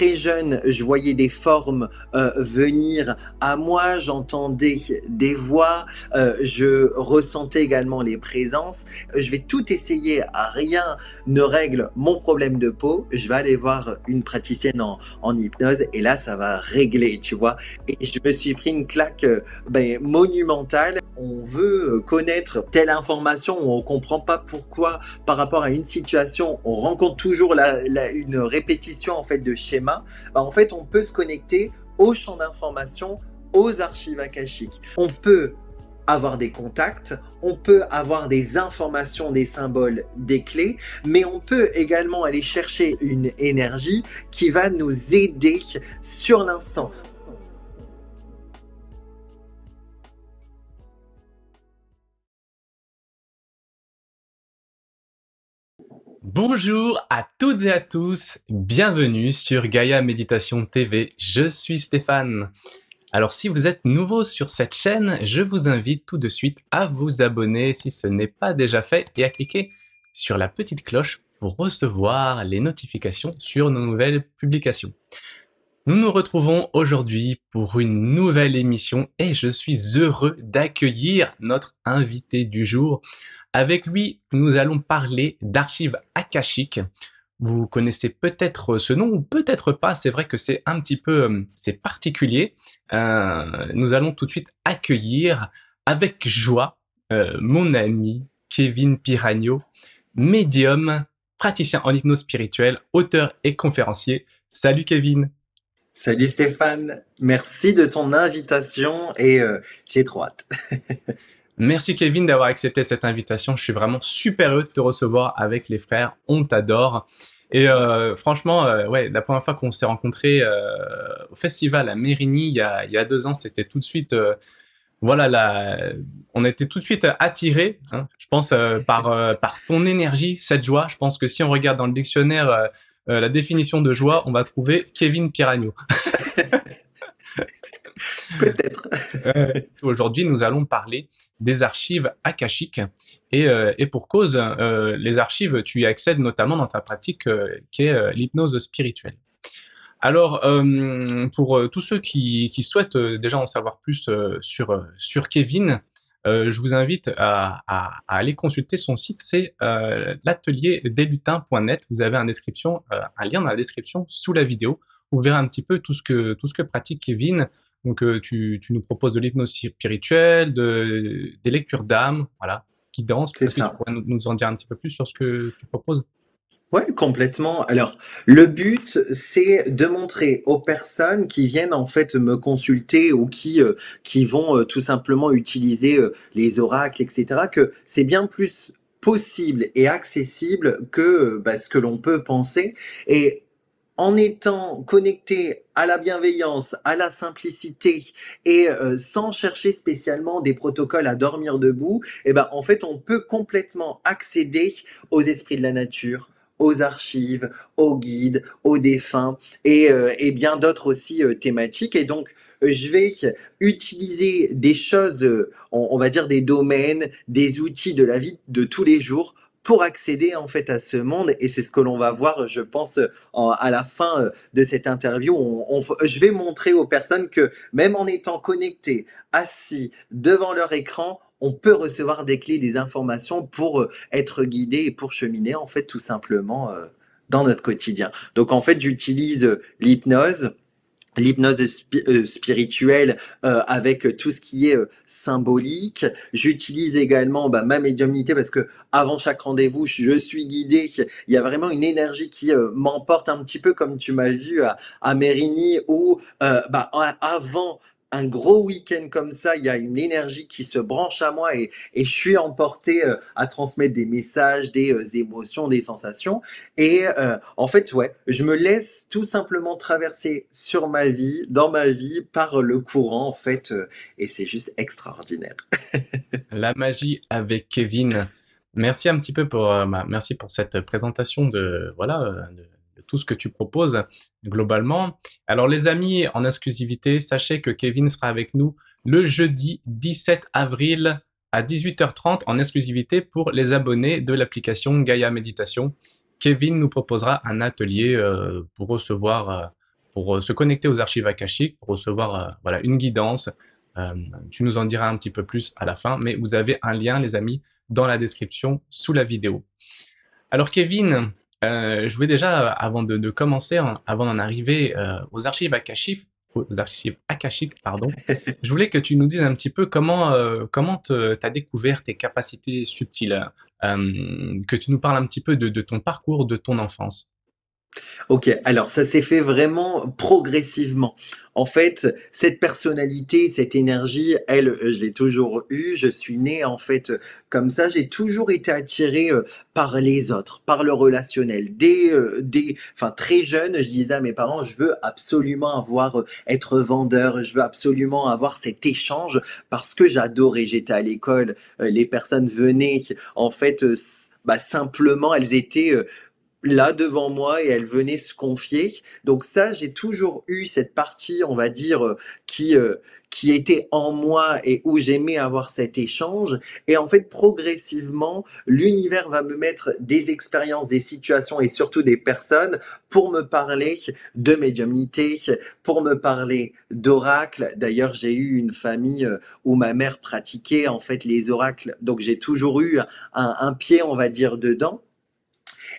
très jeune, je voyais des formes venir à moi, j'entendais des voix, je ressentais également les présences. Je vais tout essayer, rien ne règle mon problème de peau. Je vais aller voir une praticienne en hypnose et là, ça va régler, tu vois. Et je me suis pris une claque monumentale. On veut connaître telle information, on ne comprend pas pourquoi par rapport à une situation, on rencontre toujours une répétition en fait de schéma. En fait, on peut se connecter au champ d'information, aux archives akashiques. On peut avoir des contacts, on peut avoir des informations, des symboles, des clés, mais on peut également aller chercher une énergie qui va nous aider sur l'instant. Bonjour à toutes et à tous, bienvenue sur Gaïa Méditation TV, je suis Stéphane. Alors si vous êtes nouveau sur cette chaîne, je vous invite tout de suite à vous abonner si ce n'est pas déjà fait et à cliquer sur la petite cloche pour recevoir les notifications sur nos nouvelles publications. Nous nous retrouvons aujourd'hui pour une nouvelle émission et je suis heureux d'accueillir notre invité du jour. Avec lui, nous allons parler d'archives akashiques. Vous connaissez peut-être ce nom ou peut-être pas, c'est vrai que c'est un petit peu c'est particulier. Nous allons tout de suite accueillir avec joie mon ami Kevin Piragno, médium, praticien en hypnose spirituelle, auteur et conférencier. Salut Kevin! Salut Stéphane, merci de ton invitation et j'ai trop hâte. Merci Kevin d'avoir accepté cette invitation. Je suis vraiment super heureux de te recevoir avec les frères. On t'adore. Et franchement, ouais, la première fois qu'on s'est rencontrés au festival à Mérigny il y a 2 ans, c'était tout de suite, voilà, on était tout de suite attirés, hein, je pense, par ton énergie, cette joie. Je pense que si on regarde dans le dictionnaire la définition de joie, on va trouver Kevin Piragno. Peut-être. Aujourd'hui, nous allons parler des archives akashiques et pour cause, les archives, tu y accèdes notamment dans ta pratique qui est l'hypnose spirituelle. Alors, pour tous ceux qui souhaitent déjà en savoir plus sur Kevin, je vous invite à aller consulter son site, c'est l'atelierdeslutins.net. Vous avez un lien dans la description sous la vidéo. Vous verrez un petit peu tout ce que pratique Kevin. Donc, tu nous proposes de l'hypnose spirituelle, des lectures d'âme, voilà, guidance. C'est Est-ce que tu ça. pourrais nous en dire un petit peu plus sur ce que tu proposes? Ouais, complètement. Alors, le but, c'est de montrer aux personnes qui viennent en fait me consulter ou qui vont tout simplement utiliser les oracles, etc., que c'est bien plus possible et accessible que ce que l'on peut penser. Et en étant connecté à la bienveillance, à la simplicité et sans chercher spécialement des protocoles à dormir debout, en fait, on peut complètement accéder aux esprits de la nature, aux archives, aux guides, aux défunts et bien d'autres aussi thématiques. Et donc, je vais utiliser des choses, on va dire des domaines, des outils de la vie de tous les jours pour accéder en fait à ce monde. Et c'est ce que l'on va voir, je pense, à la fin de cette interview. Je vais montrer aux personnes que même en étant connectés, assis devant leur écran, on peut recevoir des clés, des informations pour être guidé et pour cheminer en fait tout simplement dans notre quotidien. Donc en fait, j'utilise l'hypnose spirituelle avec tout ce qui est symbolique. J'utilise également ma médiumnité parce que avant chaque rendez-vous, je suis guidé. Il y a vraiment une énergie qui m'emporte un petit peu comme tu m'as vu à Mérigny où avant un gros week-end comme ça, il y a une énergie qui se branche à moi et je suis emporté à transmettre des messages, des émotions, des sensations. Et en fait, ouais, je me laisse tout simplement traverser sur ma vie, dans ma vie, par le courant, en fait, et c'est juste extraordinaire. La magie avec Kevin. Merci un petit peu merci pour cette présentation de, voilà, de tout ce que tu proposes globalement. Alors les amis, en exclusivité, sachez que Kevin sera avec nous le jeudi 17 avril à 18h30 en exclusivité pour les abonnés de l'application Gaïa Méditation. Kevin nous proposera un atelier pour recevoir pour se connecter aux archives akashiques, pour recevoir voilà, une guidance. Euh, Tu nous en diras un petit peu plus à la fin, mais vous avez un lien, les amis, dans la description sous la vidéo. Alors Kevin, je voulais déjà, avant de commencer, avant d'en arriver aux archives akashiques, pardon, je voulais que tu nous dises un petit peu comment tu as découvert tes capacités subtiles, que tu nous parles un petit peu de ton parcours, de ton enfance. Ok, alors ça s'est fait vraiment progressivement. En fait, cette personnalité, cette énergie, elle, je l'ai toujours eue. Je suis né en fait comme ça. J'ai toujours été attiré par les autres, par le relationnel. Enfin très jeune, je disais à mes parents, je veux absolument être vendeur. Je veux absolument avoir cet échange parce que j'adorais. J'étais à l'école, les personnes venaient. En fait, simplement, elles étaient là devant moi et elle venait se confier. Donc ça, j'ai toujours eu cette partie, on va dire, qui était en moi et où j'aimais avoir cet échange. Et en fait, progressivement, l'univers va me mettre des expériences, des situations et surtout des personnes pour me parler de médiumnité, pour me parler d'oracles. D'ailleurs, j'ai eu une famille où ma mère pratiquait en fait les oracles. Donc j'ai toujours eu un pied, on va dire, dedans.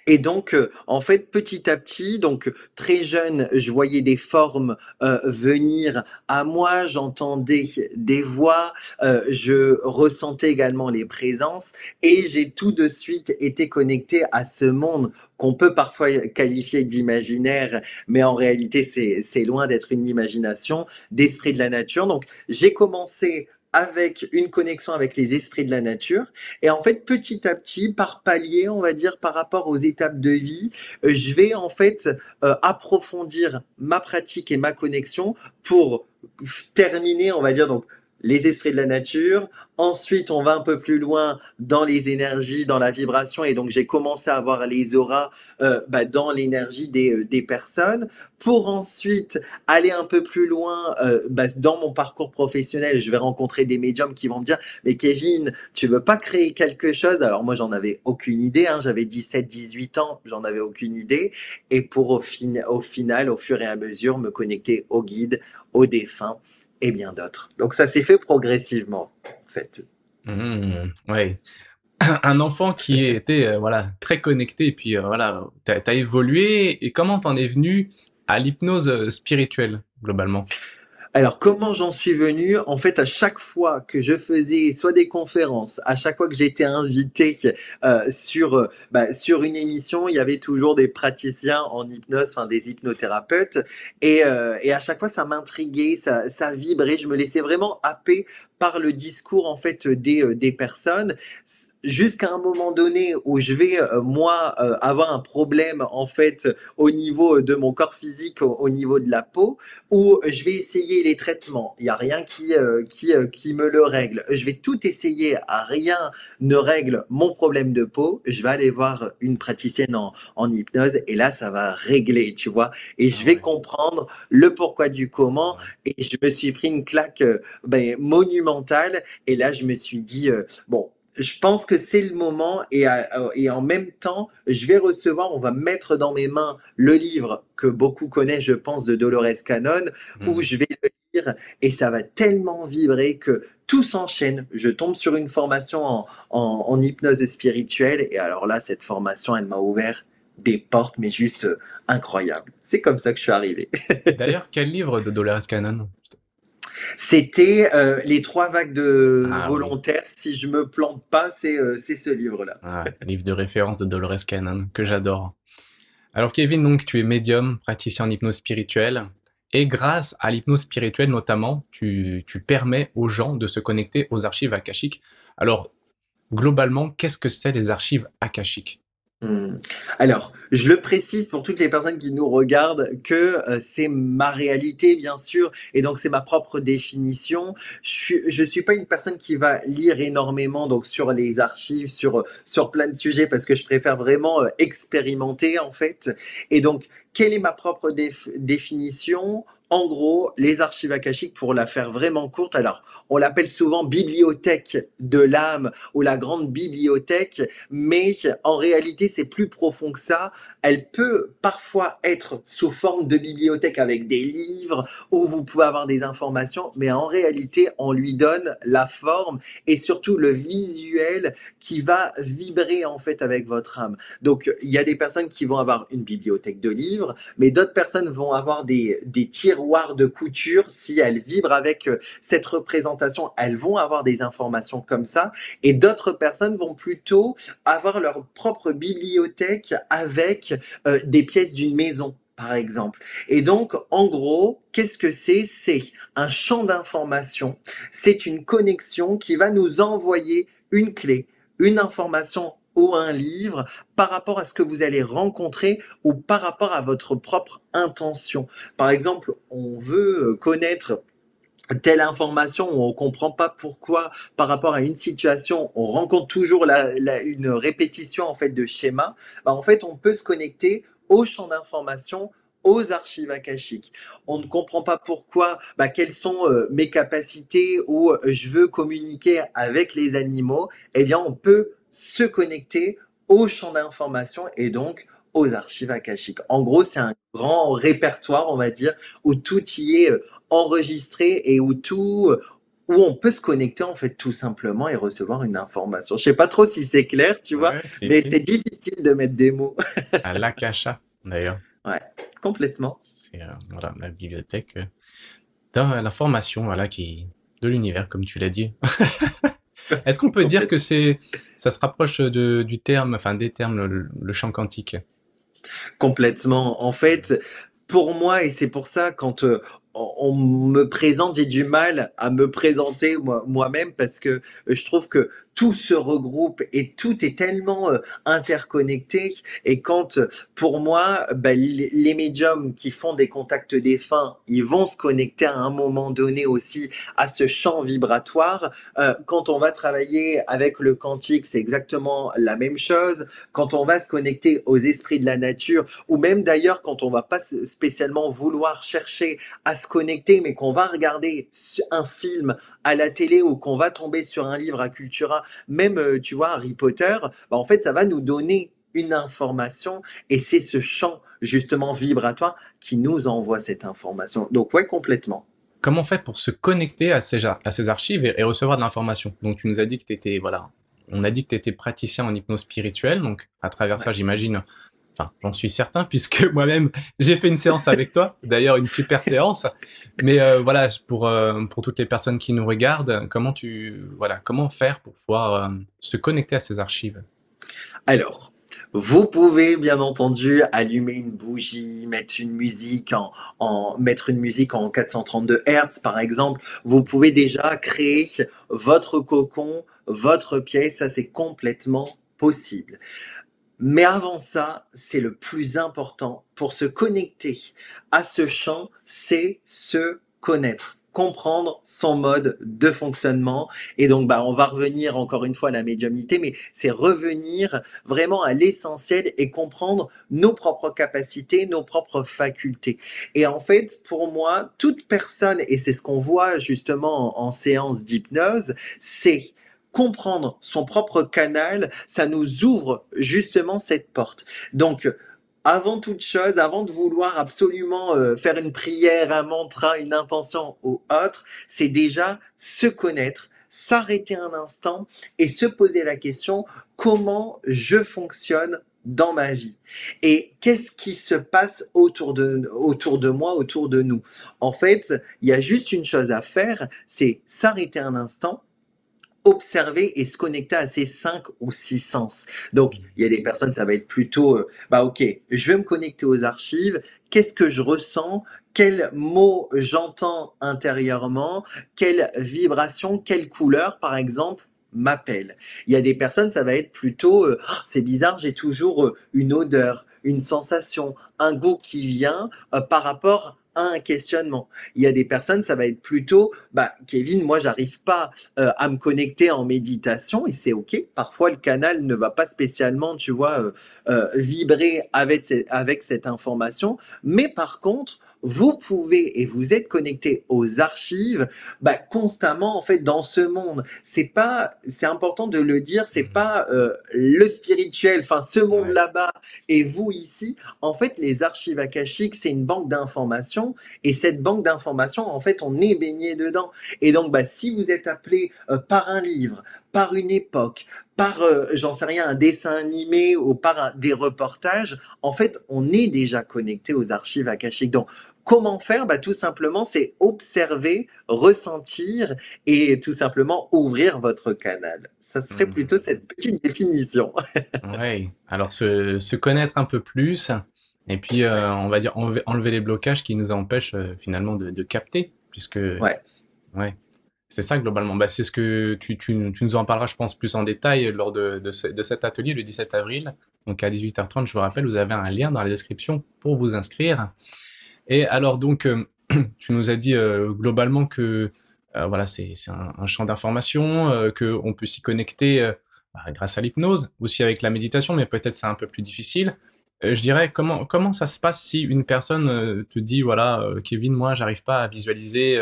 Et donc, en fait, petit à petit, donc très jeune, je voyais des formes venir à moi, j'entendais des voix, je ressentais également les présences, et j'ai tout de suite été connecté à ce monde qu'on peut parfois qualifier d'imaginaire, mais en réalité, c'est loin d'être une imagination, d'esprit de la nature. Donc, j'ai commencé avec une connexion avec les esprits de la nature. Et en fait, petit à petit, par palier, on va dire, par rapport aux étapes de vie, je vais en fait approfondir ma pratique et ma connexion pour terminer, on va dire, donc les esprits de la nature. Ensuite, on va un peu plus loin dans les énergies, dans la vibration, et donc j'ai commencé à voir les auras dans l'énergie des personnes, pour ensuite aller un peu plus loin dans mon parcours professionnel. Je vais rencontrer des médiums qui vont me dire, mais Kevin, tu veux pas créer quelque chose? Alors moi, j'en avais aucune idée, hein, j'avais 17, 18 ans, j'en avais aucune idée. Et pour au final, au fur et à mesure, me connecter aux guides, aux défunts et bien d'autres. Donc ça s'est fait progressivement, en fait. Ouais. Un enfant qui était voilà, très connecté, et puis voilà, t'as évolué, et comment t'en es venu à l'hypnose spirituelle, globalement? Alors, comment j'en suis venu? En fait, à chaque fois que je faisais soit des conférences, à chaque fois que j'étais invité sur une émission, il y avait toujours des praticiens en hypnose, enfin des hypnothérapeutes. Et à chaque fois, ça m'intriguait, ça vibrait. Je me laissais vraiment happer par le discours en fait des personnes. Jusqu'à un moment donné où je vais moi avoir un problème en fait au niveau de mon corps physique, au niveau de la peau, où je vais essayer les traitements. Il n'y a rien qui me le règle. Je vais tout essayer, rien ne règle mon problème de peau. Je vais aller voir une praticienne en hypnose et là, ça va régler, tu vois. Et je Ah vais ouais, comprendre le pourquoi du comment. ouais. Et je me suis pris une claque monumentale. Et là, je me suis dit, bon, je pense que c'est le moment et en même temps, je vais recevoir, on va mettre dans mes mains le livre que beaucoup connaissent, je pense, de Dolores Cannon, où Hmm. je vais le lire et ça va tellement vibrer que tout s'enchaîne. Je tombe sur une formation en hypnose spirituelle et alors là, cette formation, elle m'a ouvert des portes, mais juste incroyables. C'est comme ça que je suis arrivé. D'ailleurs, quel livre de Dolores Cannon? C'était les trois vagues de Ah oui, volontaires. Si je me plante pas, c'est ce livre-là. ah, livre de référence de Dolores Cannon, que j'adore. Alors Kevin, donc tu es médium, praticien en hypnose spirituelle, et grâce à l'hypnose spirituelle notamment, tu permets aux gens de se connecter aux archives akashiques. Alors, globalement, qu'est-ce que c'est les archives akashiques? Hmm. Alors, je le précise pour toutes les personnes qui nous regardent que c'est ma réalité, bien sûr, et donc c'est ma propre définition. Je suis pas une personne qui va lire énormément donc sur les archives, sur plein de sujets, parce que je préfère vraiment expérimenter en fait. Et donc, quelle est ma propre définition? En gros, les archives akashiques, pour la faire vraiment courte, alors on l'appelle souvent bibliothèque de l'âme ou la grande bibliothèque, mais en réalité c'est plus profond que ça. Elle peut parfois être sous forme de bibliothèque avec des livres où vous pouvez avoir des informations, mais en réalité on lui donne la forme et surtout le visuel qui va vibrer en fait avec votre âme. Donc il y a des personnes qui vont avoir une bibliothèque de livres, mais d'autres personnes vont avoir des tiroirs de couture. Si elles vibrent avec cette représentation, elles vont avoir des informations comme ça. Et d'autres personnes vont plutôt avoir leur propre bibliothèque avec des pièces d'une maison par exemple. Et donc, en gros, qu'est-ce que c'est? C'est un champ d'information, c'est une connexion qui va nous envoyer une clé, une information ou un livre par rapport à ce que vous allez rencontrer ou par rapport à votre propre intention. Par exemple, on veut connaître telle information où on ne comprend pas pourquoi par rapport à une situation on rencontre toujours une répétition en fait de schéma. Bah, en fait on peut se connecter au champ d'information, aux archives akashiques. On ne comprend pas pourquoi, bah, quelles sont mes capacités ou je veux communiquer avec les animaux. Eh bien on peut se connecter au champ d'information et donc aux archives akashiques. En gros, c'est un grand répertoire, on va dire, où tout y est enregistré et où on peut se connecter en fait tout simplement et recevoir une information. Je sais pas trop si c'est clair, tu vois, Ouais, mais si. c'est difficile de mettre des mots. À l'Akasha, d'ailleurs. Ouais, complètement. C'est voilà, la bibliothèque dans l'information voilà, de l'univers, comme tu l'as dit. Est-ce qu'on peut dire que Complètement. ça se rapproche du terme, enfin des termes, le champ quantique? Complètement. En fait, pour moi, et c'est pour ça, quand on me présente, j'ai du mal à me présenter moi-même parce que je trouve que tout se regroupe et tout est tellement interconnecté. Et quand, pour moi, bah, les médiums qui font des contacts défunts, ils vont se connecter à un moment donné aussi à ce champ vibratoire. Quand on va travailler avec le quantique, c'est exactement la même chose. Quand on va se connecter aux esprits de la nature, ou même d'ailleurs quand on va pas spécialement vouloir chercher à se connecter, mais qu'on va regarder un film à la télé ou qu'on va tomber sur un livre à Cultura, même tu vois Harry Potter, bah, en fait ça va nous donner une information et c'est ce champ justement vibratoire qui nous envoie cette information. Donc ouais, complètement. Comment on fait pour se connecter à ces archives et recevoir de l'information? Donc tu nous as dit que tu étais, voilà, on a dit que tu étais praticien en hypnose spirituelle, donc à travers Ouais. ça, j'imagine, enfin, j'en suis certain, puisque moi-même, j'ai fait une séance avec toi, d'ailleurs une super séance, mais voilà, pour toutes les personnes qui nous regardent, voilà, comment faire pour pouvoir se connecter à ces archives? Alors, vous pouvez bien entendu allumer une bougie, mettre une musique en 432 Hz par exemple. Vous pouvez déjà créer votre cocon, votre pièce, ça c'est complètement possible. Mais avant ça, c'est le plus important pour se connecter à ce champ, c'est se connaître, comprendre son mode de fonctionnement. Et donc, bah, on va revenir encore une fois à la médiumnité, mais c'est revenir vraiment à l'essentiel et comprendre nos propres capacités, nos propres facultés. Et en fait, pour moi, toute personne, et c'est ce qu'on voit justement en séance d'hypnose, c'est comprendre son propre canal, ça nous ouvre justement cette porte. Donc, avant toute chose, avant de vouloir absolument faire une prière, un mantra, une intention ou autre, c'est déjà se connaître, s'arrêter un instant et se poser la question comment je fonctionne dans ma vie et qu'est-ce qui se passe autour de moi, autour de nous. En fait, il y a juste une chose à faire, c'est s'arrêter un instant, observer et se connecter à ces 5 ou 6 sens. Donc, il y a des personnes, ça va être plutôt, bah ok, je vais me connecter aux archives, qu'est-ce que je ressens, quels mots j'entends intérieurement, quelle vibration, quelle couleur, par exemple, m'appelle. Il y a des personnes, ça va être plutôt, c'est bizarre, j'ai toujours une odeur, une sensation, un goût qui vient par rapport à un questionnement. Il y a des personnes, ça va être plutôt, bah, Kevin, moi, j'arrive pas à me connecter en méditation et c'est ok. Parfois, le canal ne va pas spécialement, tu vois, vibrer avec cette information. Mais par contre, vous pouvez et vous êtes connecté aux archives constamment en fait dans ce monde. C'est important de le dire, c'est Mhm. pas le spirituel, enfin ce monde Ouais. là-bas et vous ici. En fait, les archives akashiques, c'est une banque d'informations et cette banque d'informations, en fait, on est baigné dedans. Et donc, si vous êtes appelé par un livre, par une époque, par, j'en sais rien, un dessin animé ou par des reportages, en fait, on est déjà connecté aux archives akashiques. Donc, comment faire? Tout simplement, c'est observer, ressentir et tout simplement ouvrir votre canal. Ça serait plutôt Mhm. cette petite définition. Ouais. Alors se connaître un peu plus et puis on va dire enlever les blocages qui nous empêchent finalement de capter, puisque Ouais. ouais, c'est ça globalement. Bah, c'est ce que tu nous en parleras, je pense, plus en détail lors de cet atelier le 17 avril. Donc à 18h30, je vous rappelle, vous avez un lien dans la description pour vous inscrire. Et alors donc, tu nous as dit globalement que voilà, c'est un champ d'information, qu'on peut s'y connecter grâce à l'hypnose, aussi avec la méditation, mais peut-être c'est un peu plus difficile. Je dirais, comment ça se passe si une personne te dit, voilà, Kevin, moi, j'arrive pas à visualiser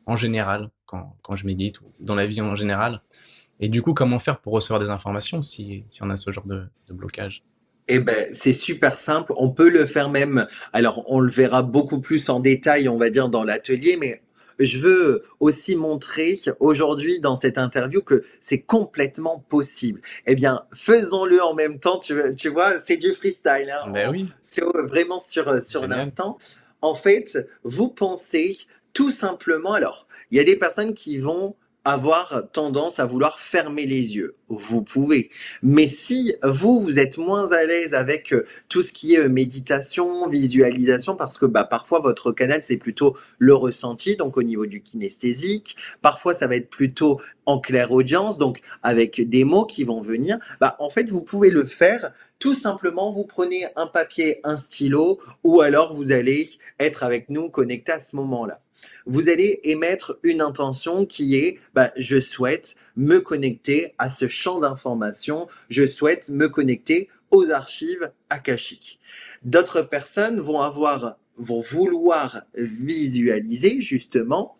en général, quand je médite, ou dans la vie en général. Et du coup, comment faire pour recevoir des informations si on a ce genre de blocage? Eh ben, c'est super simple. On peut le faire même. Alors, on le verra beaucoup plus en détail, on va dire, dans l'atelier, mais je veux aussi montrer aujourd'hui dans cette interview que c'est complètement possible. Eh bien, faisons-le en même temps. Tu vois, c'est du freestyle, hein. Ben oui, C'est vraiment sur génial. l'instant. En fait, vous pensez tout simplement. Alors, il y a des personnes qui vont avoir tendance à vouloir fermer les yeux. Vous pouvez. Mais si vous, vous êtes moins à l'aise avec tout ce qui est méditation, visualisation, parce que parfois votre canal, c'est plutôt le ressenti, donc au niveau du kinesthésique. Parfois, ça va être plutôt en clairaudience, donc avec des mots qui vont venir. En fait, vous pouvez le faire. Tout simplement, vous prenez un papier, un stylo, ou alors vous allez être avec nous connecté à ce moment-là. Vous allez émettre une intention qui est je souhaite me connecter à ce champ d'information, je souhaite me connecter aux archives akashiques. D'autres personnes vont vouloir visualiser justement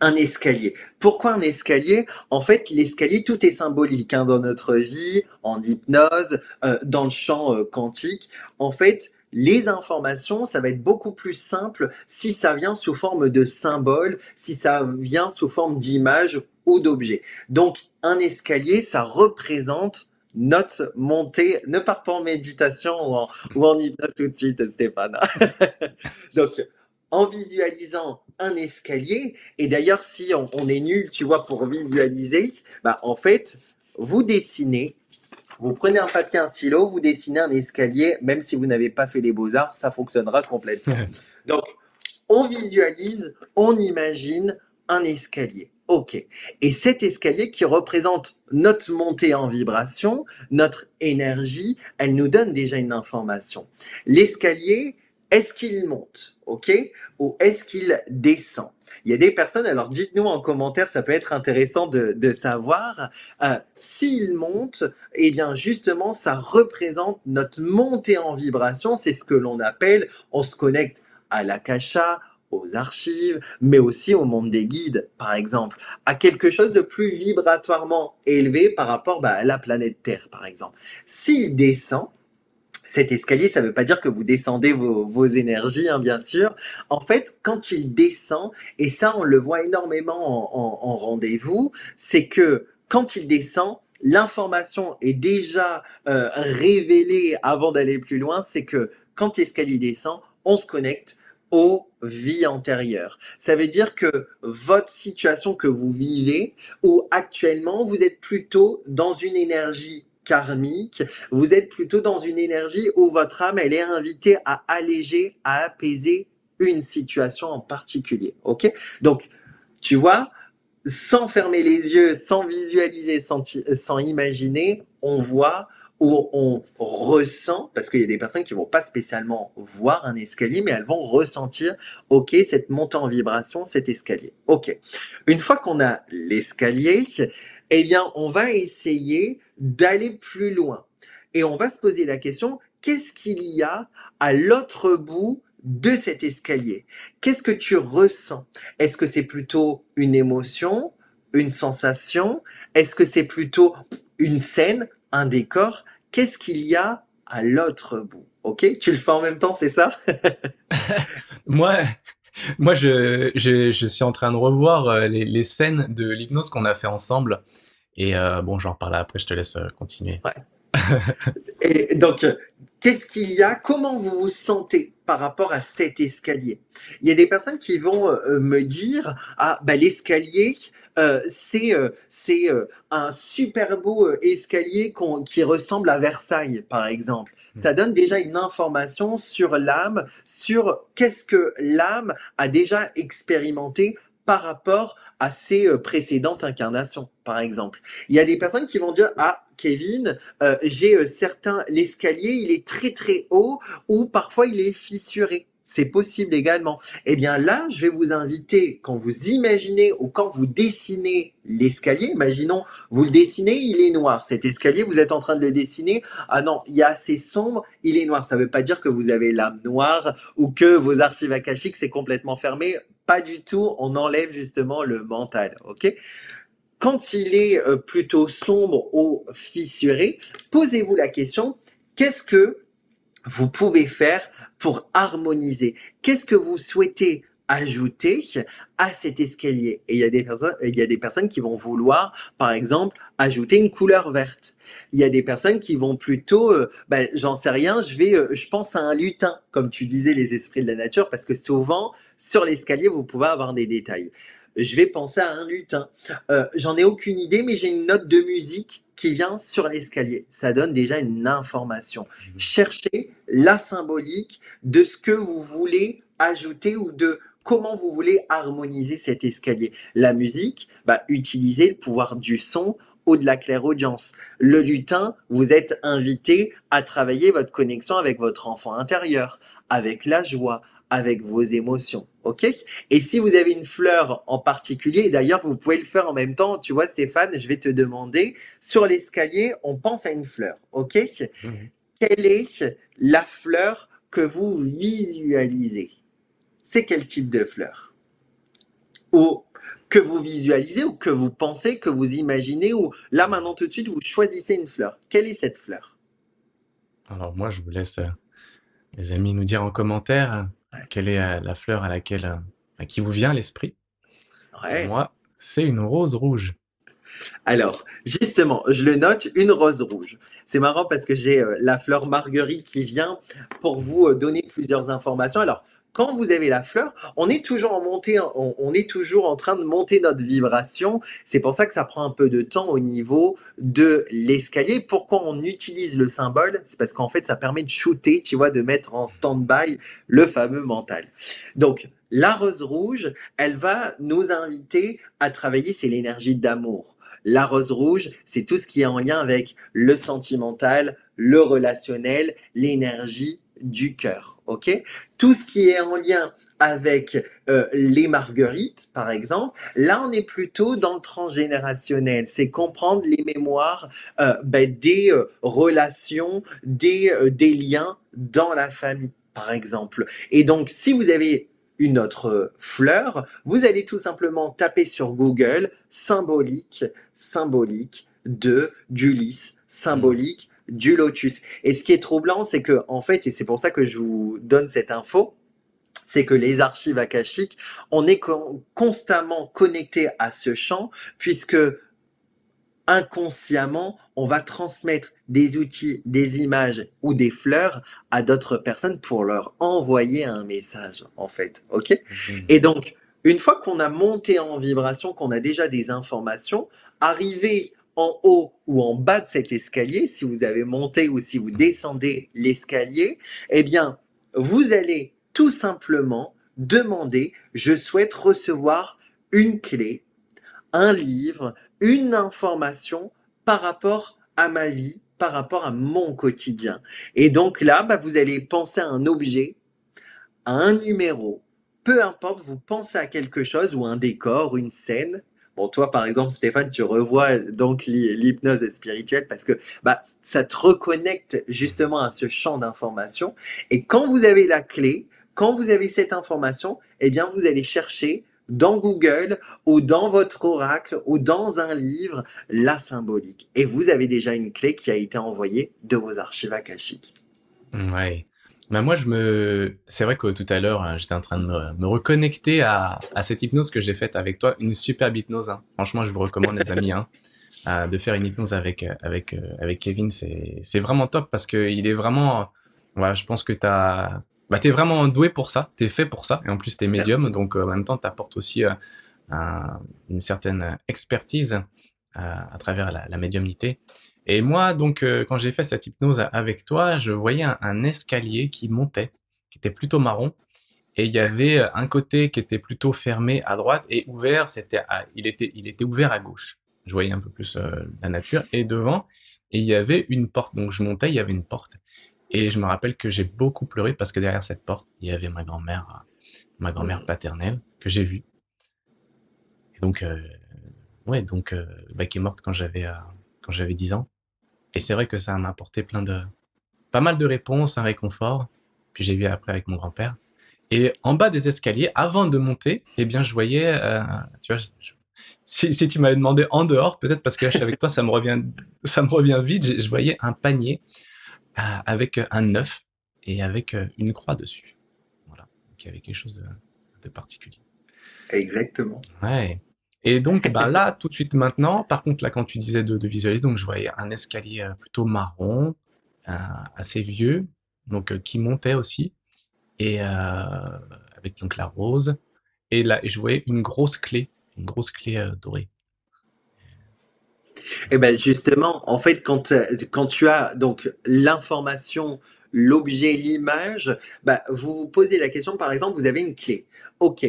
un escalier. Pourquoi un escalier? En fait, l'escalier, tout est symbolique dans notre vie, en hypnose, dans le champ quantique. En fait, les informations, ça va être beaucoup plus simple si ça vient sous forme de symboles, si ça vient sous forme d'images ou d'objets. Donc, un escalier, ça représente notre montée. Ne pars pas en méditation ou en hypnose tout de suite, Stéphane. Donc, en visualisant un escalier, et d'ailleurs, si on est nul, tu vois, pour visualiser, en fait, vous dessinez, vous prenez un papier, un stylo, vous dessinez un escalier, même si vous n'avez pas fait les beaux-arts, ça fonctionnera complètement. Donc, on visualise, on imagine un escalier. Ok. Et cet escalier qui représente notre montée en vibration, notre énergie, elle nous donne déjà une information. L'escalier, est-ce qu'il monte? Ok. Ou est-ce qu'il descend? Il y a des personnes, alors dites-nous en commentaire, ça peut être intéressant de savoir. S'il monte, eh bien justement, ça représente notre montée en vibration. C'est ce que l'on appelle, on se connecte à l'akasha, aux archives, mais aussi au monde des guides, par exemple, à quelque chose de plus vibratoirement élevé par rapport à la planète Terre, par exemple. S'il descend, cet escalier, ça ne veut pas dire que vous descendez vos énergies, bien sûr. En fait, quand il descend, et ça, on le voit énormément en rendez-vous, c'est que quand il descend, l'information est déjà révélée avant d'aller plus loin. C'est que quand l'escalier descend, on se connecte aux vies antérieures. Ça veut dire que votre situation que vous vivez, ou actuellement, vous êtes plutôt dans une énergie karmique, vous êtes plutôt dans une énergie où votre âme, elle est invitée à alléger, à apaiser une situation en particulier. Ok? Donc, tu vois, sans fermer les yeux, sans visualiser, sans imaginer, on voit ou on ressent, parce qu'il y a des personnes qui vont pas spécialement voir un escalier, mais elles vont ressentir, ok, cette montée en vibration, cet escalier. Ok. Une fois qu'on a l'escalier, eh bien, on va essayer d'aller plus loin. Et on va se poser la question, qu'est-ce qu'il y a à l'autre bout de cet escalier, qu'est-ce que tu ressens? Est-ce que c'est plutôt une émotion, une sensation? Est-ce que c'est plutôt une scène, un décor? Qu'est-ce qu'il y a à l'autre bout? Ok? Tu le fais en même temps, c'est ça? Moi, moi, je suis en train de revoir les scènes de l'hypnose qu'on a fait ensemble. Et bon, j'en reparle après, je te laisse continuer. Ouais. Et donc, qu'est-ce qu'il y a? Comment vous vous sentez par rapport à cet escalier? Il y a des personnes qui vont me dire, ah, bah, l'escalier, c'est un super beau escalier qui ressemble à Versailles, par exemple. Ça donne déjà une information sur l'âme, sur qu'est-ce que l'âme a déjà expérimenté par rapport à ses précédentes incarnations, par exemple. Il y a des personnes qui vont dire, ah, Kevin, j'ai certains, l'escalier, il est très très haut ou parfois il est fissuré. C'est possible également. Eh bien là, je vais vous inviter, quand vous imaginez ou quand vous dessinez l'escalier, imaginons, vous le dessinez, il est noir. Cet escalier, vous êtes en train de le dessiner. Ah non, il est assez sombre, il est noir. Ça ne veut pas dire que vous avez l'âme noire ou que vos archives akashiques, c'est complètement fermé. Pas du tout, on enlève justement le mental, ok? Quand il est plutôt sombre ou fissuré, posez-vous la question, qu'est-ce que vous pouvez faire pour harmoniser? Qu'est-ce que vous souhaitez ajouter à cet escalier? Et il y a des personnes qui vont vouloir, par exemple, ajouter une couleur verte. Il y a des personnes qui vont plutôt, ben, j'en sais rien, je pense à un lutin, comme tu disais, les esprits de la nature, parce que souvent, sur l'escalier, vous pouvez avoir des détails. Je vais penser à un lutin. J'en ai aucune idée, mais j'ai une note de musique qui vient sur l'escalier. Ça donne déjà une information. Cherchez la symbolique de ce que vous voulez ajouter ou de comment vous voulez harmoniser cet escalier. La musique, bah, utilisez le pouvoir du son ou de la clairaudience. Le lutin, vous êtes invité à travailler votre connexion avec votre enfant intérieur, avec la joie, avec vos émotions. Ok? Et si vous avez une fleur en particulier, et d'ailleurs vous pouvez le faire en même temps, tu vois Stéphane, je vais te demander, sur l'escalier, on pense à une fleur, ok? Mhm. Quelle est la fleur que vous visualisez? C'est quel type de fleur? Ou que vous visualisez, ou que vous pensez, que vous imaginez, ou là maintenant tout de suite vous choisissez une fleur. Quelle est cette fleur? Alors moi, je vous laisse, les amis, nous dire en commentaire Ouais. quelle est la fleur à laquelle, à qui vous vient à l'esprit. Ouais. Moi, c'est une rose rouge. Alors, justement, je le note, une rose rouge. C'est marrant parce que j'ai la fleur marguerite qui vient pour vous donner plusieurs informations. Alors, quand vous avez la fleur, on est toujours en montée, on est toujours en train de monter notre vibration. C'est pour ça que ça prend un peu de temps au niveau de l'escalier. Pourquoi on utilise le symbole? C'est parce qu'en fait, ça permet de shooter, tu vois, de mettre en stand-by le fameux mental. Donc, la rose rouge, elle va nous inviter à travailler, c'est l'énergie d'amour. La rose rouge, c'est tout ce qui est en lien avec le sentimental, le relationnel, l'énergie du cœur. Ok? Tout ce qui est en lien avec les marguerites, par exemple, là on est plutôt dans le transgénérationnel. C'est comprendre les mémoires des relations, des liens dans la famille, par exemple. Et donc, si vous avez une autre fleur, vous allez tout simplement taper sur Google symbolique du lys, Mhm. symbolique du lotus. Et ce qui est troublant, c'est que, en fait, et c'est pour ça que je vous donne cette info, c'est que les archives akashiques, on est constamment connecté à ce champ, puisque inconsciemment, on va transmettre des outils, des images ou des fleurs à d'autres personnes pour leur envoyer un message, en fait. OK? Mhm. Et donc, une fois qu'on a monté en vibration, qu'on a déjà des informations, arriver en haut ou en bas de cet escalier, si vous avez monté ou si vous descendez l'escalier, eh bien, vous allez tout simplement demander, je souhaite recevoir une clé, un livre, une information par rapport à ma vie, par rapport à mon quotidien. Et donc là, bah, vous allez penser à un objet, à un numéro, peu importe, vous pensez à quelque chose ou un décor, une scène. Bon, toi, par exemple, Stéphane, tu revois donc l'hypnose spirituelle parce que bah, ça te reconnecte justement à ce champ d'information. Et quand vous avez la clé, quand vous avez cette information, eh bien, vous allez chercher dans Google ou dans votre oracle ou dans un livre la symbolique. Et vous avez déjà une clé qui a été envoyée de vos archives akashiques. Ouais. Bah moi, c'est vrai que tout à l'heure, j'étais en train de me reconnecter à cette hypnose que j'ai faite avec toi. Une superbe hypnose, hein. Franchement, je vous recommande, les amis, hein, de faire une hypnose avec Kevin. C'est vraiment top parce que il est vraiment, voilà, je pense que t'es vraiment doué pour ça. T'es fait pour ça. Et en plus, t'es médium. Merci. Donc, en même temps, t'apportes aussi une certaine expertise à travers la médiumnité. Et moi, donc, quand j'ai fait cette hypnose avec toi, je voyais un escalier qui montait, qui était plutôt marron, et il y avait un côté qui était plutôt fermé à droite et ouvert, il était ouvert à gauche. Je voyais un peu plus la nature, et devant, et il y avait une porte. Donc je montais, il y avait une porte, et je me rappelle que j'ai beaucoup pleuré parce que derrière cette porte, il y avait ma grand-mère Hmm. paternelle que j'ai vue. Et donc, ouais, donc, qui est morte quand j'avais 10 ans. Et c'est vrai que ça m'a apporté pas mal de réponses, un réconfort. Puis j'ai vu après avec mon grand-père. Et en bas des escaliers, avant de monter, eh bien, je voyais, tu vois, si tu m'avais demandé en dehors, peut-être parce que là, je suis avec toi, ça me revient vite. Je voyais un panier avec un œuf et avec une croix dessus. Voilà. Donc, il y avait quelque chose de particulier. Exactement. Ouais. Et donc, bah là, tout de suite maintenant, par contre, là, quand tu disais de visualiser, donc je voyais un escalier plutôt marron, euh, assez vieux, donc qui montait aussi, et avec donc la rose. Et là, je voyais une grosse clé dorée. Eh ben justement, en fait, quand tu as donc l'information, l'objet, l'image, bah, vous vous posez la question, par exemple, vous avez une clé. Ok,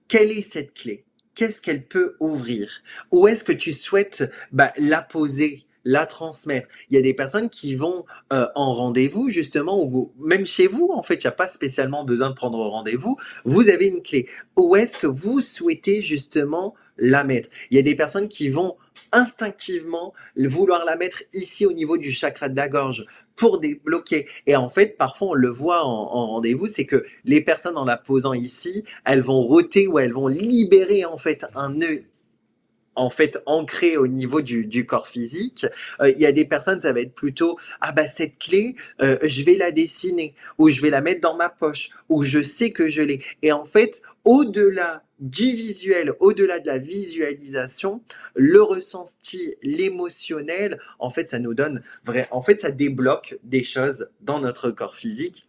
quelle est cette clé? Qu'est-ce qu'elle peut ouvrir? Où est-ce que tu souhaites la poser, la transmettre? Il y a des personnes qui vont en rendez-vous, justement, ou même chez vous, en fait, il n'y a pas spécialement besoin de prendre rendez-vous. Vous avez une clé. Où est-ce que vous souhaitez justement la mettre? Il y a des personnes qui vont instinctivement vouloir la mettre ici au niveau du chakra de la gorge pour débloquer. Et en fait, parfois on le voit en rendez-vous, c'est que les personnes en la posant ici, elles vont roter ou elles vont libérer en fait un nœud en fait ancré au niveau du corps physique. Il y a des personnes, ça va être plutôt ah bah cette clé, je vais la dessiner ou je vais la mettre dans ma poche ou je sais que je l'ai. Et en fait, au-delà du visuel, au-delà de la visualisation, le ressenti, l'émotionnel, en fait, ça nous donne vrai, en fait, ça débloque des choses dans notre corps physique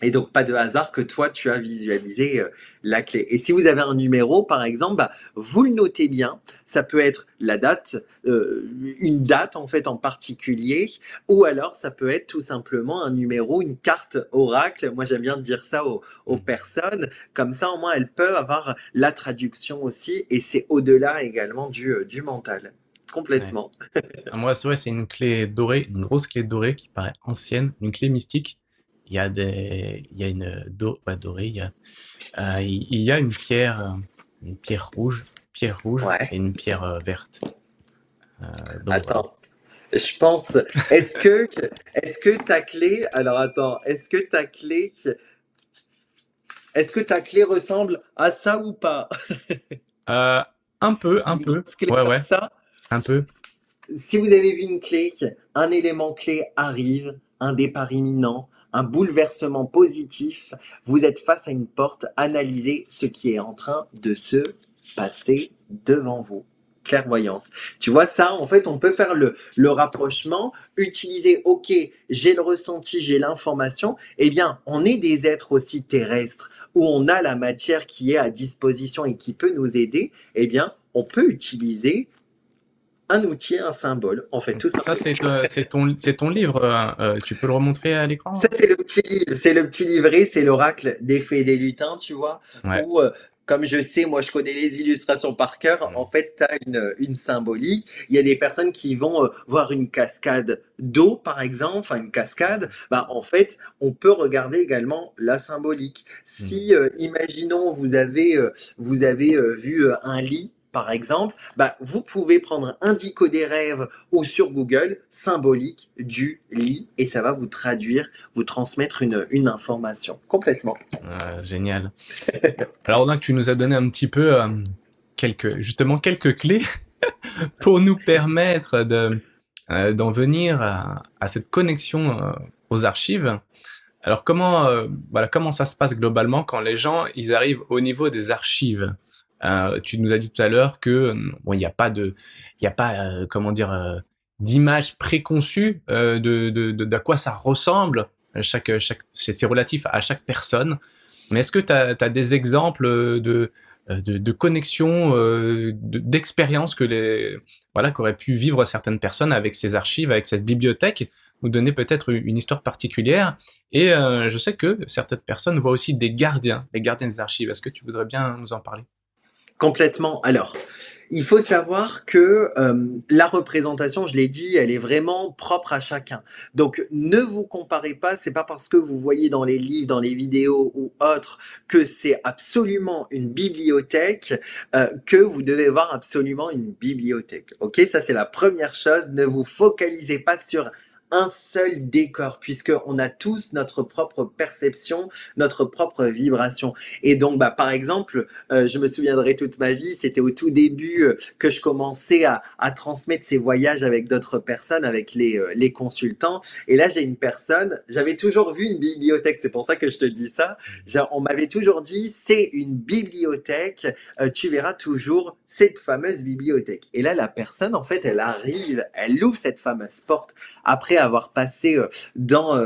et donc, pas de hasard que toi, tu as visualisé la clé. Et si vous avez un numéro, par exemple, bah, vous le notez bien. Ça peut être la date, une date en fait en particulier, ou alors ça peut être tout simplement un numéro, une carte oracle. Moi, j'aime bien dire ça aux Mhm. personnes. Comme ça, au moins, elles peuvent avoir la traduction aussi. Et c'est au-delà également du mental. Ouais. Complètement. Ah, moi, c'est vrai, c'est une clé dorée, une grosse clé dorée qui paraît ancienne, une clé mystique. Il y a ouais, dorée, il y a une pierre rouge et Ouais. une pierre verte. Donc voilà. Attends. Je pense, est-ce que, est-ce que ta clé, alors attends, est-ce que ta clé ressemble à ça ou pas? Euh, un Une peu. grosse clé Ouais, comme ouais, ça? un peu. Si vous avez vu une clé, un élément clé arrive, un départ imminent, un bouleversement positif, vous êtes face à une porte, analysez ce qui est en train de se passer devant vous. Clairvoyance. Tu vois ça, en fait, on peut faire le rapprochement, utiliser, ok, j'ai le ressenti, j'ai l'information, eh bien, on est des êtres aussi terrestres, où on a la matière qui est à disposition et qui peut nous aider, eh bien, on peut utiliser un outil, un symbole, en fait, tout Ça, simplement. c'est ton livre. Tu peux le remontrer à Ça, l'écran? c'est le petit livre, c'est le petit livret, c'est l'oracle des fées et des lutins, tu vois, Ouais. où, comme je sais, moi, je connais les illustrations par cœur, en Mm. fait, tu as une symbolique. Il y a des personnes qui vont voir une cascade d'eau, par exemple, enfin une cascade, bah, en fait, on peut regarder également la symbolique. Mm. Si, imaginons, vous avez vu un lit, Par exemple, bah, vous pouvez prendre Indico des rêves ou sur Google, symbolique du lit, et ça va vous traduire, vous transmettre une information complètement. Génial. Alors là, tu nous as donné un petit peu justement quelques clés pour nous permettre d'en venir à cette connexion aux archives. Alors comment ça se passe globalement quand les gens ils arrivent au niveau des archives? Tu nous as dit tout à l'heure que bon, il y a pas comment dire d'image préconçue d'à quoi ça ressemble. C'est relatif à chaque personne. Mais est-ce que tu as des exemples de connexions, d'expériences qu'auraient pu vivre certaines personnes avec ces archives, avec cette bibliothèque, nous donner peut-être une histoire particulière. Et je sais que certaines personnes voient aussi des gardiens, les gardiens des archives. Est-ce que tu voudrais bien nous en parler? Complètement. Alors, il faut savoir que la représentation, je l'ai dit, elle est vraiment propre à chacun. Donc, ne vous comparez pas. C'est pas parce que vous voyez dans les livres, dans les vidéos ou autres que c'est absolument une bibliothèque que vous devez voir absolument une bibliothèque. Ok, ça c'est la première chose. Ne vous focalisez pas sur un seul décor, puisqu'on a tous notre propre perception, notre propre vibration. Et donc, bah, par exemple, je me souviendrai toute ma vie, c'était au tout début que je commençais à transmettre ces voyages avec d'autres personnes, avec les consultants. Et là, j'ai une personne, j'avais toujours vu une bibliothèque, c'est pour ça que je te dis ça. On m'avait toujours dit, c'est une bibliothèque, tu verras toujours cette fameuse bibliothèque. Et là, la personne, en fait, elle arrive, elle ouvre cette fameuse porte après avoir passé dans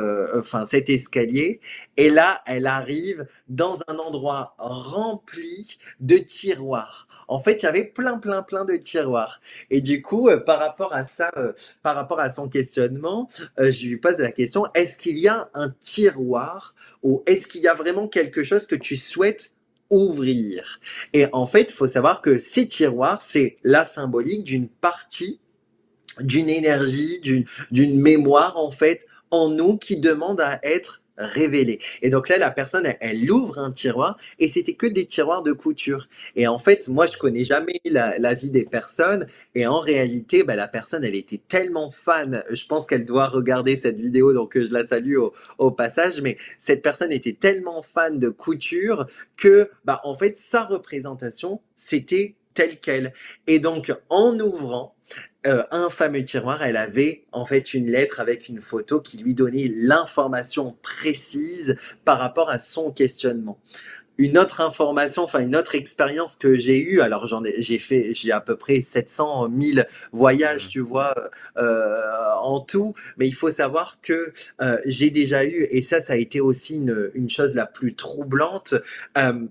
cet escalier. Et là, elle arrive dans un endroit rempli de tiroirs. En fait, il y avait plein de tiroirs. Et du coup, par rapport à ça, par rapport à son questionnement, je lui pose la question, est-ce qu'il y a un tiroir ou est-ce qu'il y a vraiment quelque chose que tu souhaites ouvrir? Et en fait, il faut savoir que ces tiroirs, c'est la symbolique d'une partie, d'une énergie, d'une mémoire en fait en nous qui demande à être révélée. Et donc là, la personne, elle ouvre un tiroir et c'était que des tiroirs de couture. Et en fait, moi, je connais jamais la vie des personnes et en réalité, bah, la personne, elle était tellement fan. Je pense qu'elle doit regarder cette vidéo, donc je la salue au passage. Mais cette personne était tellement fan de couture que, bah, en fait, sa représentation, c'était telle quelle. Et donc, en ouvrant un fameux tiroir, elle avait en fait une lettre avec une photo qui lui donnait l'information précise par rapport à son questionnement. Une autre information, enfin une autre expérience que j'ai eue, alors j'ai à peu près 700 000 voyages, tu vois, en tout, mais il faut savoir que j'ai déjà eu, et ça a été aussi une chose la plus troublante, euh,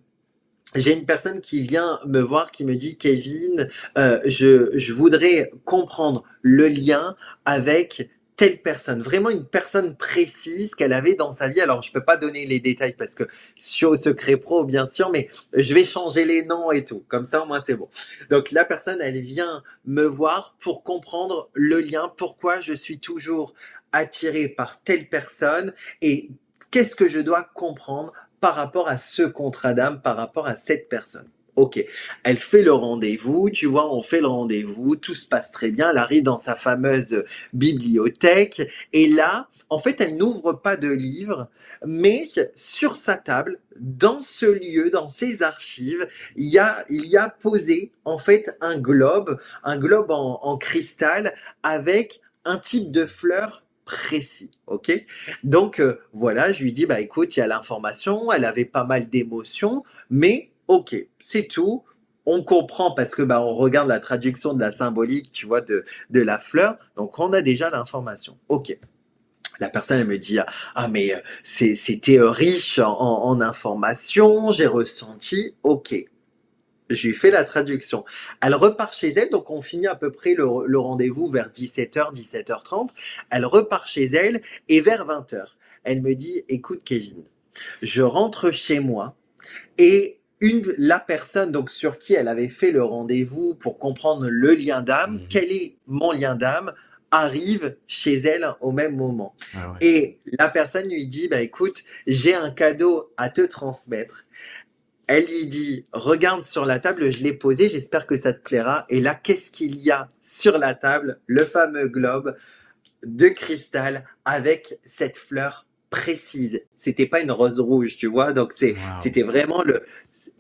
j'ai une personne qui vient me voir, qui me dit, Kevin, je voudrais comprendre le lien avec telle personne, vraiment une personne précise qu'elle avait dans sa vie. Alors, je peux pas donner les détails parce que je suis au secret pro, bien sûr, mais je vais changer les noms et tout. Comme ça, au moins, c'est bon. Donc, la personne, elle vient me voir pour comprendre le lien, pourquoi je suis toujours attiré par telle personne et qu'est-ce que je dois comprendre par rapport à ce contrat d'âme, par rapport à cette personne. Ok, elle fait le rendez-vous, tu vois, on fait le rendez-vous, tout se passe très bien, elle arrive dans sa fameuse bibliothèque, et là, en fait, elle n'ouvre pas de livre, mais sur sa table, dans ce lieu, dans ses archives, il y a posé, en fait, un globe en cristal, avec un type de fleur précis, ok? Donc voilà, je lui dis bah écoute, il y a l'information, elle avait pas mal d'émotions, mais ok, c'est tout. On comprend parce que bah on regarde la traduction de la symbolique, tu vois, de la fleur, donc on a déjà l'information. Ok. La personne elle me dit ah mais c'était riche en informations, j'ai ressenti. Ok, je lui fais la traduction. Elle repart chez elle, donc on finit à peu près le rendez-vous vers 17h, 17h30. Elle repart chez elle et vers 20h, elle me dit, écoute Kevin, je rentre chez moi et la personne donc sur qui elle avait fait le rendez-vous pour comprendre le lien d'âme, Mhm. quel est mon lien d'âme, arrive chez elle au même moment. Ah ouais. Et la personne lui dit, bah écoute, j'ai un cadeau à te transmettre. Elle lui dit, regarde sur la table, je l'ai posé, j'espère que ça te plaira. Et là, qu'est-ce qu'il y a sur la table? Le fameux globe de cristal avec cette fleur précise. C'était pas une rose rouge, tu vois. Donc Waouh. c'était vraiment le.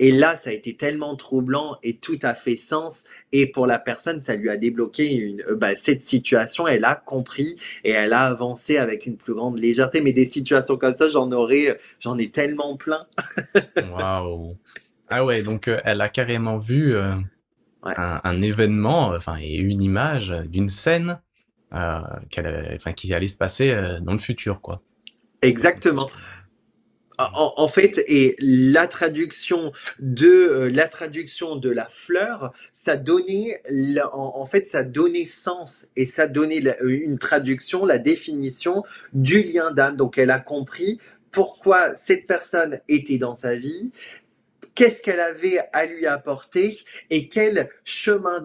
Et là, ça a été tellement troublant et tout a fait sens. Et pour la personne, ça lui a débloqué cette situation. Elle a compris et elle a avancé avec une plus grande légèreté. Mais des situations comme ça, j'en ai tellement plein. Waouh. Ah ouais, donc elle a carrément vu Ouais, un événement, enfin, et une image d'une scène enfin, qui allait se passer dans le futur, quoi. exactement. En fait, et la traduction de la fleur, ça donnait, en fait, ça donnait sens et ça donnait une traduction, la définition du lien d'âme. Donc, elle a compris pourquoi cette personne était dans sa vie, qu'est-ce qu'elle avait à lui apporter et quel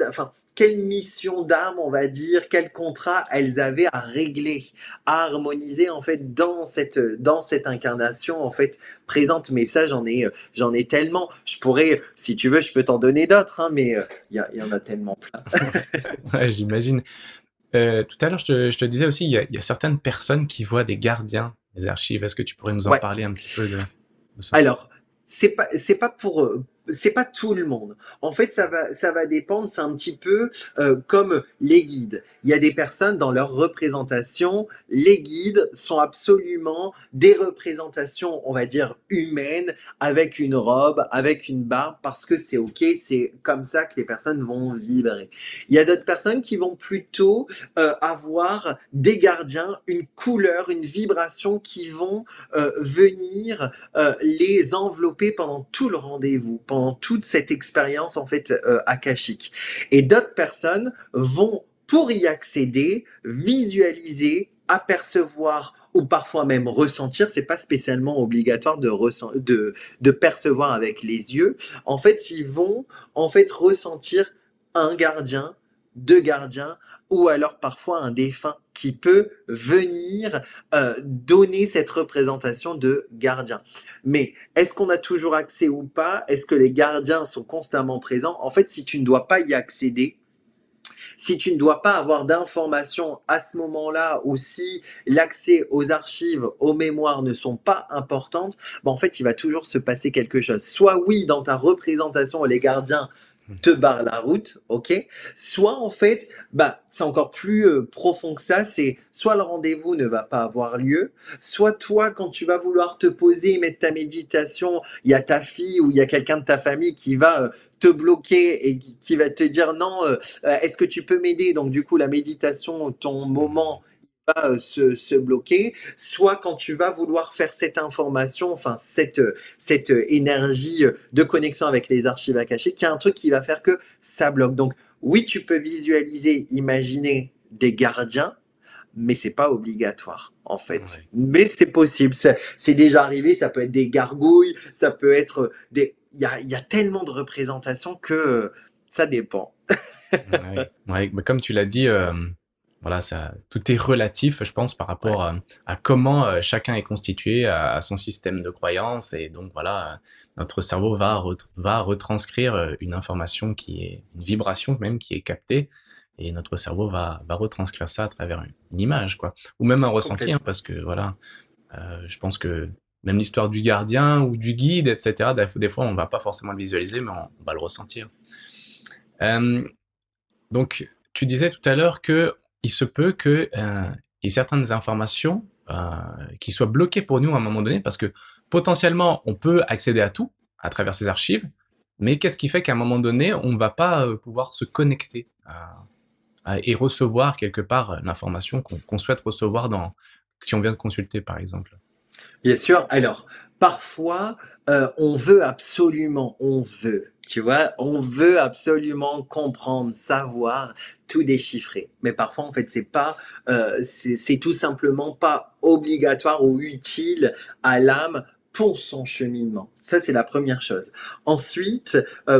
enfin, quelle mission d'âme, on va dire, quel contrat elles avaient à régler, à harmoniser en fait dans cette incarnation en fait présente. Mais ça, j'en ai tellement. Je pourrais, si tu veux, je peux t'en donner d'autres, hein, mais il y en a tellement plein. Ouais, j'imagine. Tout à l'heure, je te disais aussi, il y a certaines personnes qui voient des gardiens des archives. Est-ce que tu pourrais nous en Ouais. parler un petit peu de ça? Alors, c'est pas pour c'est pas tout le monde. En fait, ça va dépendre. C'est un petit peu comme les guides. Il y a des personnes dans leur représentation, les guides sont absolument des représentations, on va dire humaines, avec une robe, avec une barbe, parce que c'est ok. C'est comme ça que les personnes vont vibrer. Il y a d'autres personnes qui vont plutôt avoir des gardiens, une couleur, une vibration qui vont venir les envelopper pendant tout le rendez-vous, pendant toute cette expérience en fait akashique. Et d'autres personnes vont, pour y accéder, visualiser, apercevoir ou parfois même ressentir, c'est pas spécialement obligatoire de percevoir avec les yeux. En fait, ils vont en fait ressentir un gardien, deux gardiens, ou alors parfois un défunt qui peut venir donner cette représentation de gardien. Mais est-ce qu'on a toujours accès ou pas? Est-ce que les gardiens sont constamment présents? En fait, si tu ne dois pas y accéder, si tu ne dois pas avoir d'informations à ce moment-là, ou si l'accès aux archives, aux mémoires ne sont pas importantes, ben en fait, il va toujours se passer quelque chose. Soit oui, dans ta représentation, les gardiens te barrent la route, ok. Soit en fait, bah c'est encore plus profond que ça. C'est soit le rendez-vous ne va pas avoir lieu, soit toi quand tu vas vouloir te poser et mettre ta méditation, il y a ta fille ou il y a quelqu'un de ta famille qui va te bloquer et qui va te dire non, est-ce que tu peux m'aider? Donc du coup la méditation, ton moment va se bloquer, soit quand tu vas vouloir faire cette information, enfin cette énergie de connexion avec les archives akashiques, il y a un truc qui va faire que ça bloque. Donc oui, tu peux visualiser, imaginer des gardiens, mais c'est pas obligatoire en fait. Ouais. Mais c'est possible, c'est déjà arrivé, ça peut être des gargouilles, ça peut être des... il y a tellement de représentations que ça dépend. Ouais, ouais, bah, comme tu l'as dit, voilà, ça, tout est relatif, je pense, par Ouais, rapport à comment chacun est constitué, à son système de croyance, et donc voilà, notre cerveau va retranscrire une information qui est une vibration même qui est captée, et notre cerveau va retranscrire ça à travers une image, quoi, ou même un ressenti, hein, complètement. parce que voilà, je pense que même l'histoire du gardien ou du guide, etc., des fois on va pas forcément le visualiser, mais on va le ressentir. Euh, donc, tu disais tout à l'heure que il se peut que il y ait certaines informations qui soient bloquées pour nous à un moment donné, parce que potentiellement, on peut accéder à tout à travers ces archives, mais qu'est-ce qui fait qu'à un moment donné, on ne va pas pouvoir se connecter et recevoir quelque part l'information qu'on souhaite recevoir si on vient de consulter, par exemple. Bien sûr. Alors, parfois, on veut absolument, tu vois, on veut absolument comprendre, savoir, tout déchiffrer. Mais parfois, en fait, c'est tout simplement pas obligatoire ou utile à l'âme pour son cheminement. Ça, c'est la première chose. Ensuite,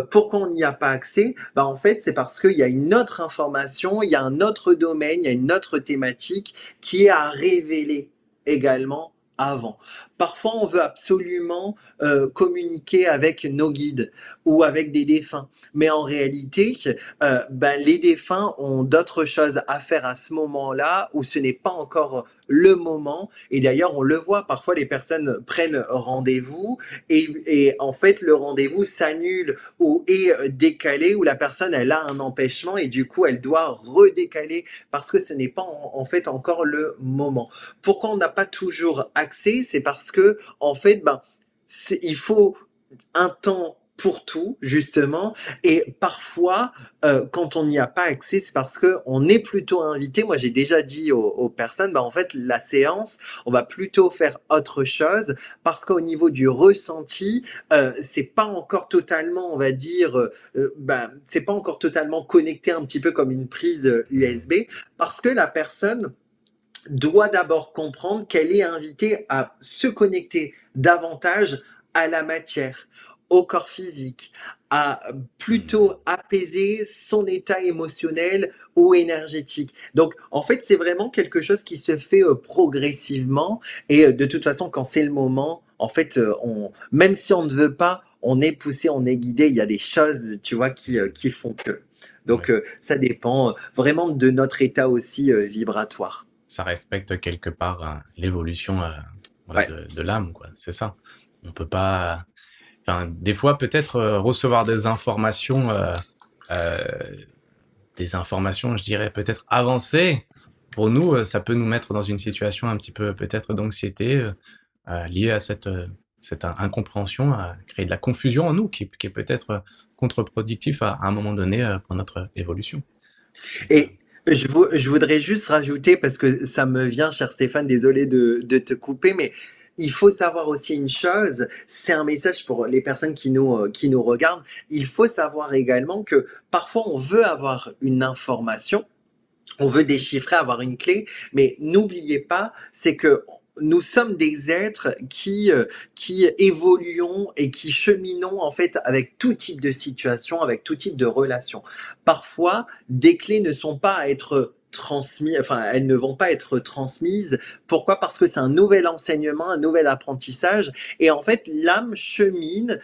pourquoi on n'y a pas accès? Bah, en fait, c'est parce qu'il y a une autre information, il y a un autre domaine, il y a une autre thématique qui est à révéler également avant. parfois on veut absolument communiquer avec nos guides ou avec des défunts. Mais en réalité, les défunts ont d'autres choses à faire à ce moment-là où ce n'est pas encore le moment. Et d'ailleurs, on le voit, parfois les personnes prennent rendez-vous et en fait, le rendez-vous s'annule ou est décalé, ou la personne, elle a un empêchement et du coup, elle doit redécaler parce que ce n'est pas en fait encore le moment. Pourquoi on n'a pas toujours accès? C'est parce que, en fait, il faut un temps pour tout, justement. Et parfois, quand on n'y a pas accès, c'est parce que on est plutôt invité. Moi, j'ai déjà dit aux personnes, en fait, la séance, on va plutôt faire autre chose parce qu'au niveau du ressenti, c'est pas encore totalement, on va dire, c'est pas encore totalement connecté un petit peu comme une prise USB parce que la personne doit d'abord comprendre qu'elle est invitée à se connecter davantage à la matière, au corps physique, à plutôt apaiser son état émotionnel ou énergétique. Donc, en fait, c'est vraiment quelque chose qui se fait progressivement et de toute façon, quand c'est le moment, en fait, même si on ne veut pas, on est poussé, on est guidé. Il y a des choses, tu vois, qui font que. Donc, Ouais. ça dépend vraiment de notre état aussi vibratoire. Ça respecte quelque part l'évolution voilà, Ouais. de l'âme, quoi. C'est ça. On peut pas. Enfin, des fois, peut-être recevoir euh, des informations, je dirais peut-être avancées. Pour nous, ça peut nous mettre dans une situation un petit peu peut-être d'anxiété liée à cette incompréhension, à créer de la confusion en nous, qui est peut-être contre-productif à un moment donné pour notre évolution. Donc, Et je voudrais juste rajouter, parce que ça me vient, cher Stéphane, désolé de te couper, mais il faut savoir aussi une chose, c'est un message pour les personnes qui nous regardent, il faut savoir également que parfois on veut avoir une information, on veut déchiffrer, avoir une clé, mais n'oubliez pas, c'est que nous sommes des êtres qui évoluons et qui cheminons en fait avec tout type de situation, avec tout type de relation. Parfois, des clés ne sont pas à être transmises, enfin, elles ne vont pas être transmises. Pourquoi? Parce que c'est un nouvel enseignement, un nouvel apprentissage, et en fait, l'âme chemine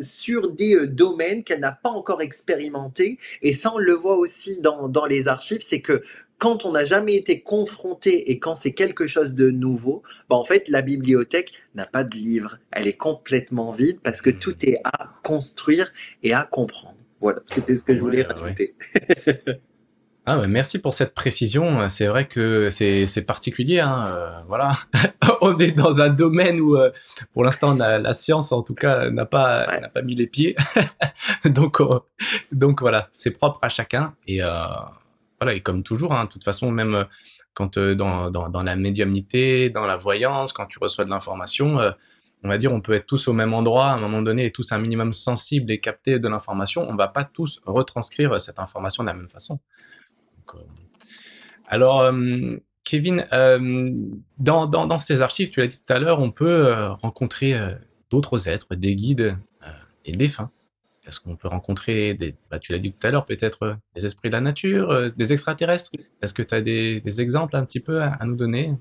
sur des domaines qu'elle n'a pas encore expérimentés. Et ça, on le voit aussi dans les archives, c'est que quand on n'a jamais été confronté et quand c'est quelque chose de nouveau, en fait, la bibliothèque n'a pas de livre. Elle est complètement vide parce que tout est à construire et à comprendre. Voilà, c'était ce que je voulais ouais, ouais. rajouter. Ah ouais, merci pour cette précision. C'est vrai que c'est particulier, hein, voilà. On est dans un domaine où, pour l'instant, la science, en tout cas, Ouais. n'a pas mis les pieds. Donc, donc voilà, c'est propre à chacun. Et voilà, et comme toujours, hein, de toute façon, même quand dans la médiumnité, dans la voyance, quand tu reçois de l'information, on va dire, on peut être tous au même endroit à un moment donné et tous un minimum sensible et capter de l'information. On va pas tous retranscrire cette information de la même façon. Donc, alors, Kevin, dans ces archives, tu l'as dit tout à l'heure, on peut rencontrer d'autres êtres, des guides et des défunts. Est-ce qu'on peut rencontrer tu l'as dit tout à l'heure, peut-être des esprits de la nature, des extraterrestres? Est-ce que tu as des exemples un petit peu à nous donner?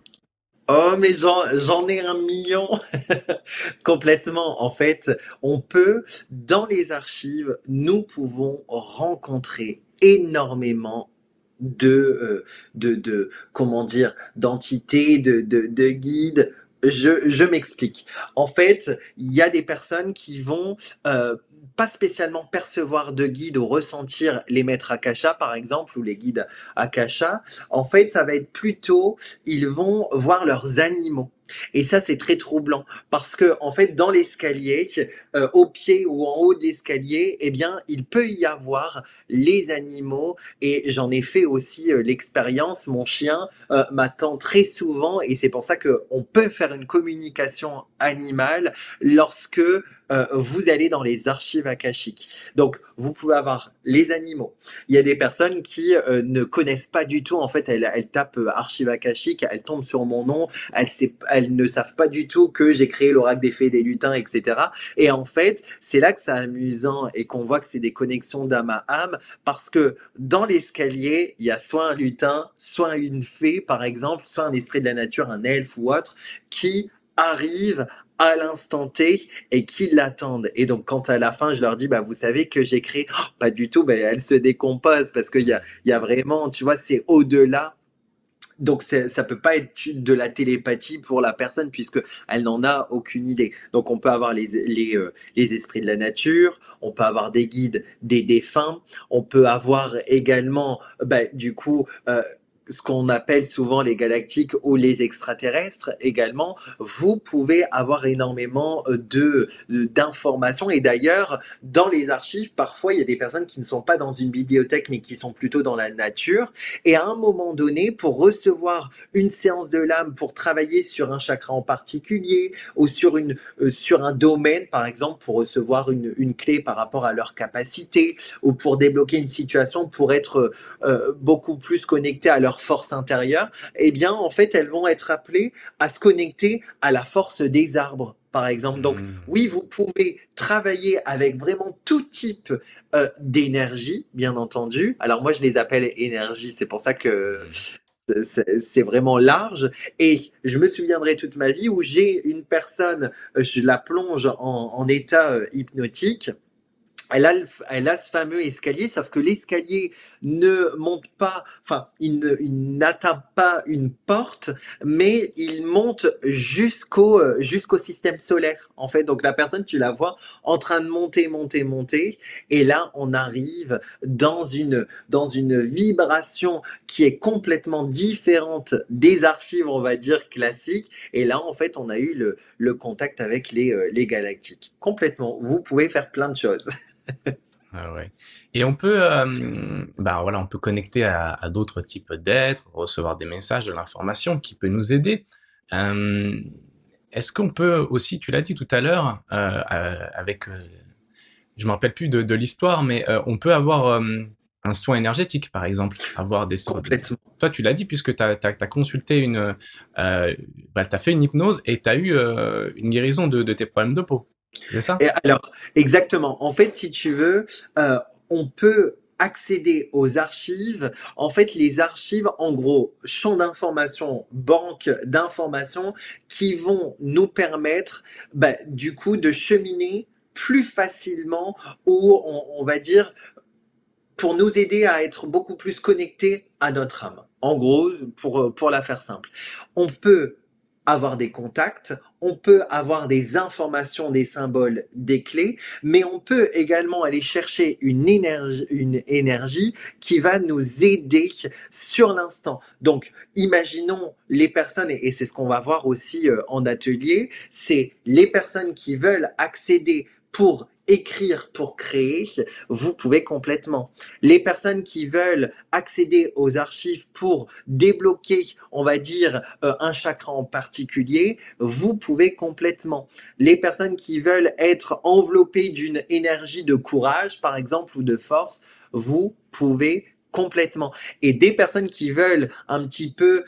Oh, mais j'en ai un million complètement. En fait, on peut, dans les archives, nous pouvons rencontrer énormément comment dire, d'entités, de guides. Je m'explique. En fait, il y a des personnes qui vont pas spécialement percevoir de guides ou ressentir les maîtres Akasha, par exemple, ou les guides Akasha. En fait, ça va être plutôt, ils vont voir leurs animaux. Et ça, c'est très troublant parce que, en fait, dans l'escalier, au pied ou en haut de l'escalier, eh bien, il peut y avoir les animaux et j'en ai fait aussi l'expérience. Mon chien m'attend très souvent et c'est pour ça qu'on peut faire une communication animale lorsque vous allez dans les archives akashiques. Donc, vous pouvez avoir les animaux. Il y a des personnes qui ne connaissent pas du tout. En fait, elles tapent archives akashiques, elles tombent sur mon nom, elles ne savent pas du tout que j'ai créé l'oracle des fées et des lutins, etc. Et en fait, c'est là que c'est amusant et qu'on voit que c'est des connexions d'âme à âme parce que dans l'escalier, il y a soit un lutin, soit une fée, par exemple, soit un esprit de la nature, un elfe ou autre, qui arrivent à l'instant T et qui l'attendent. Et donc, quand à la fin, je leur dis, bah, vous savez que j'ai créé, oh, pas du tout, bah, elle se décompose parce il y a vraiment, tu vois, c'est au-delà. Donc ça peut pas être de la télépathie pour la personne puisque elle n'en a aucune idée. Donc on peut avoir les esprits de la nature, on peut avoir des guides, des défunts, on peut avoir également bah, du coup ce qu'on appelle souvent les galactiques ou les extraterrestres également. Vous pouvez avoir énormément d'informations et d'ailleurs dans les archives parfois il y a des personnes qui ne sont pas dans une bibliothèque mais qui sont plutôt dans la nature et à un moment donné, pour recevoir une séance de l'âme, pour travailler sur un chakra en particulier, ou sur un domaine, par exemple, pour recevoir une clé par rapport à leur capacité, ou pour débloquer une situation, pour être beaucoup plus connecté à leur force intérieure, eh bien, en fait, elles vont être appelées à se connecter à la force des arbres par exemple. Donc Hmm. oui, vous pouvez travailler avec vraiment tout type d'énergie, bien entendu. Alors moi, je les appelle énergie, c'est pour ça que Hmm. c'est vraiment large. Et je me souviendrai toute ma vie où j'ai une personne, je la plonge en état hypnotique. Elle a ce fameux escalier, sauf que l'escalier ne monte pas, enfin, il n'atteint pas une porte, mais il monte jusqu'au système solaire. En fait, donc la personne, tu la vois en train de monter, monter, monter, et là, on arrive dans une vibration qui est complètement différente des archives, on va dire, classiques. Et là, en fait, on a eu le contact avec les galactiques. Complètement. Vous pouvez faire plein de choses. Ah ouais. Et on peut, bah voilà, on peut connecter à d'autres types d'êtres, recevoir des messages, de l'information qui peut nous aider. Euh, Est-ce qu'on peut aussi, tu l'as dit tout à l'heure, avec, je me rappelle plus de l'histoire, mais on peut avoir un soin énergétique, par exemple, avoir des sortes. Complètement. Toi, tu l'as dit puisque tu as consulté bah, tu as fait une hypnose et tu as eu une guérison de tes problèmes de peau. C'est ça? Et alors, exactement. En fait, si tu veux, on peut accéder aux archives. En fait, les archives, en gros, champ d'information, banque d'informations qui vont nous permettre, bah, du coup, de cheminer plus facilement ou on va dire pour nous aider à être beaucoup plus connectés à notre âme. En gros, pour la faire simple, on peut avoir des contacts, on peut avoir des informations, des symboles, des clés, mais on peut également aller chercher une énergie qui va nous aider sur l'instant. Donc, imaginons les personnes, et c'est ce qu'on va voir aussi en atelier, c'est les personnes qui veulent accéder pour écrire, pour créer, vous pouvez complètement. Les personnes qui veulent accéder aux archives pour débloquer, on va dire, un chakra en particulier, vous pouvez complètement. Les personnes qui veulent être enveloppées d'une énergie de courage, par exemple, ou de force, vous pouvez complètement. Et des personnes qui veulent un petit peu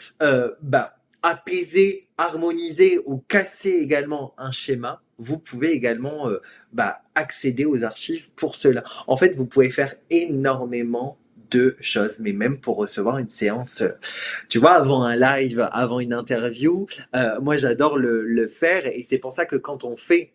bah, apaiser, harmoniser ou casser également un schéma, vous pouvez également bah, accéder aux archives pour cela. En fait, vous pouvez faire énormément de choses, mais même pour recevoir une séance, tu vois, avant un live, avant une interview, moi j'adore le faire et c'est pour ça que quand on fait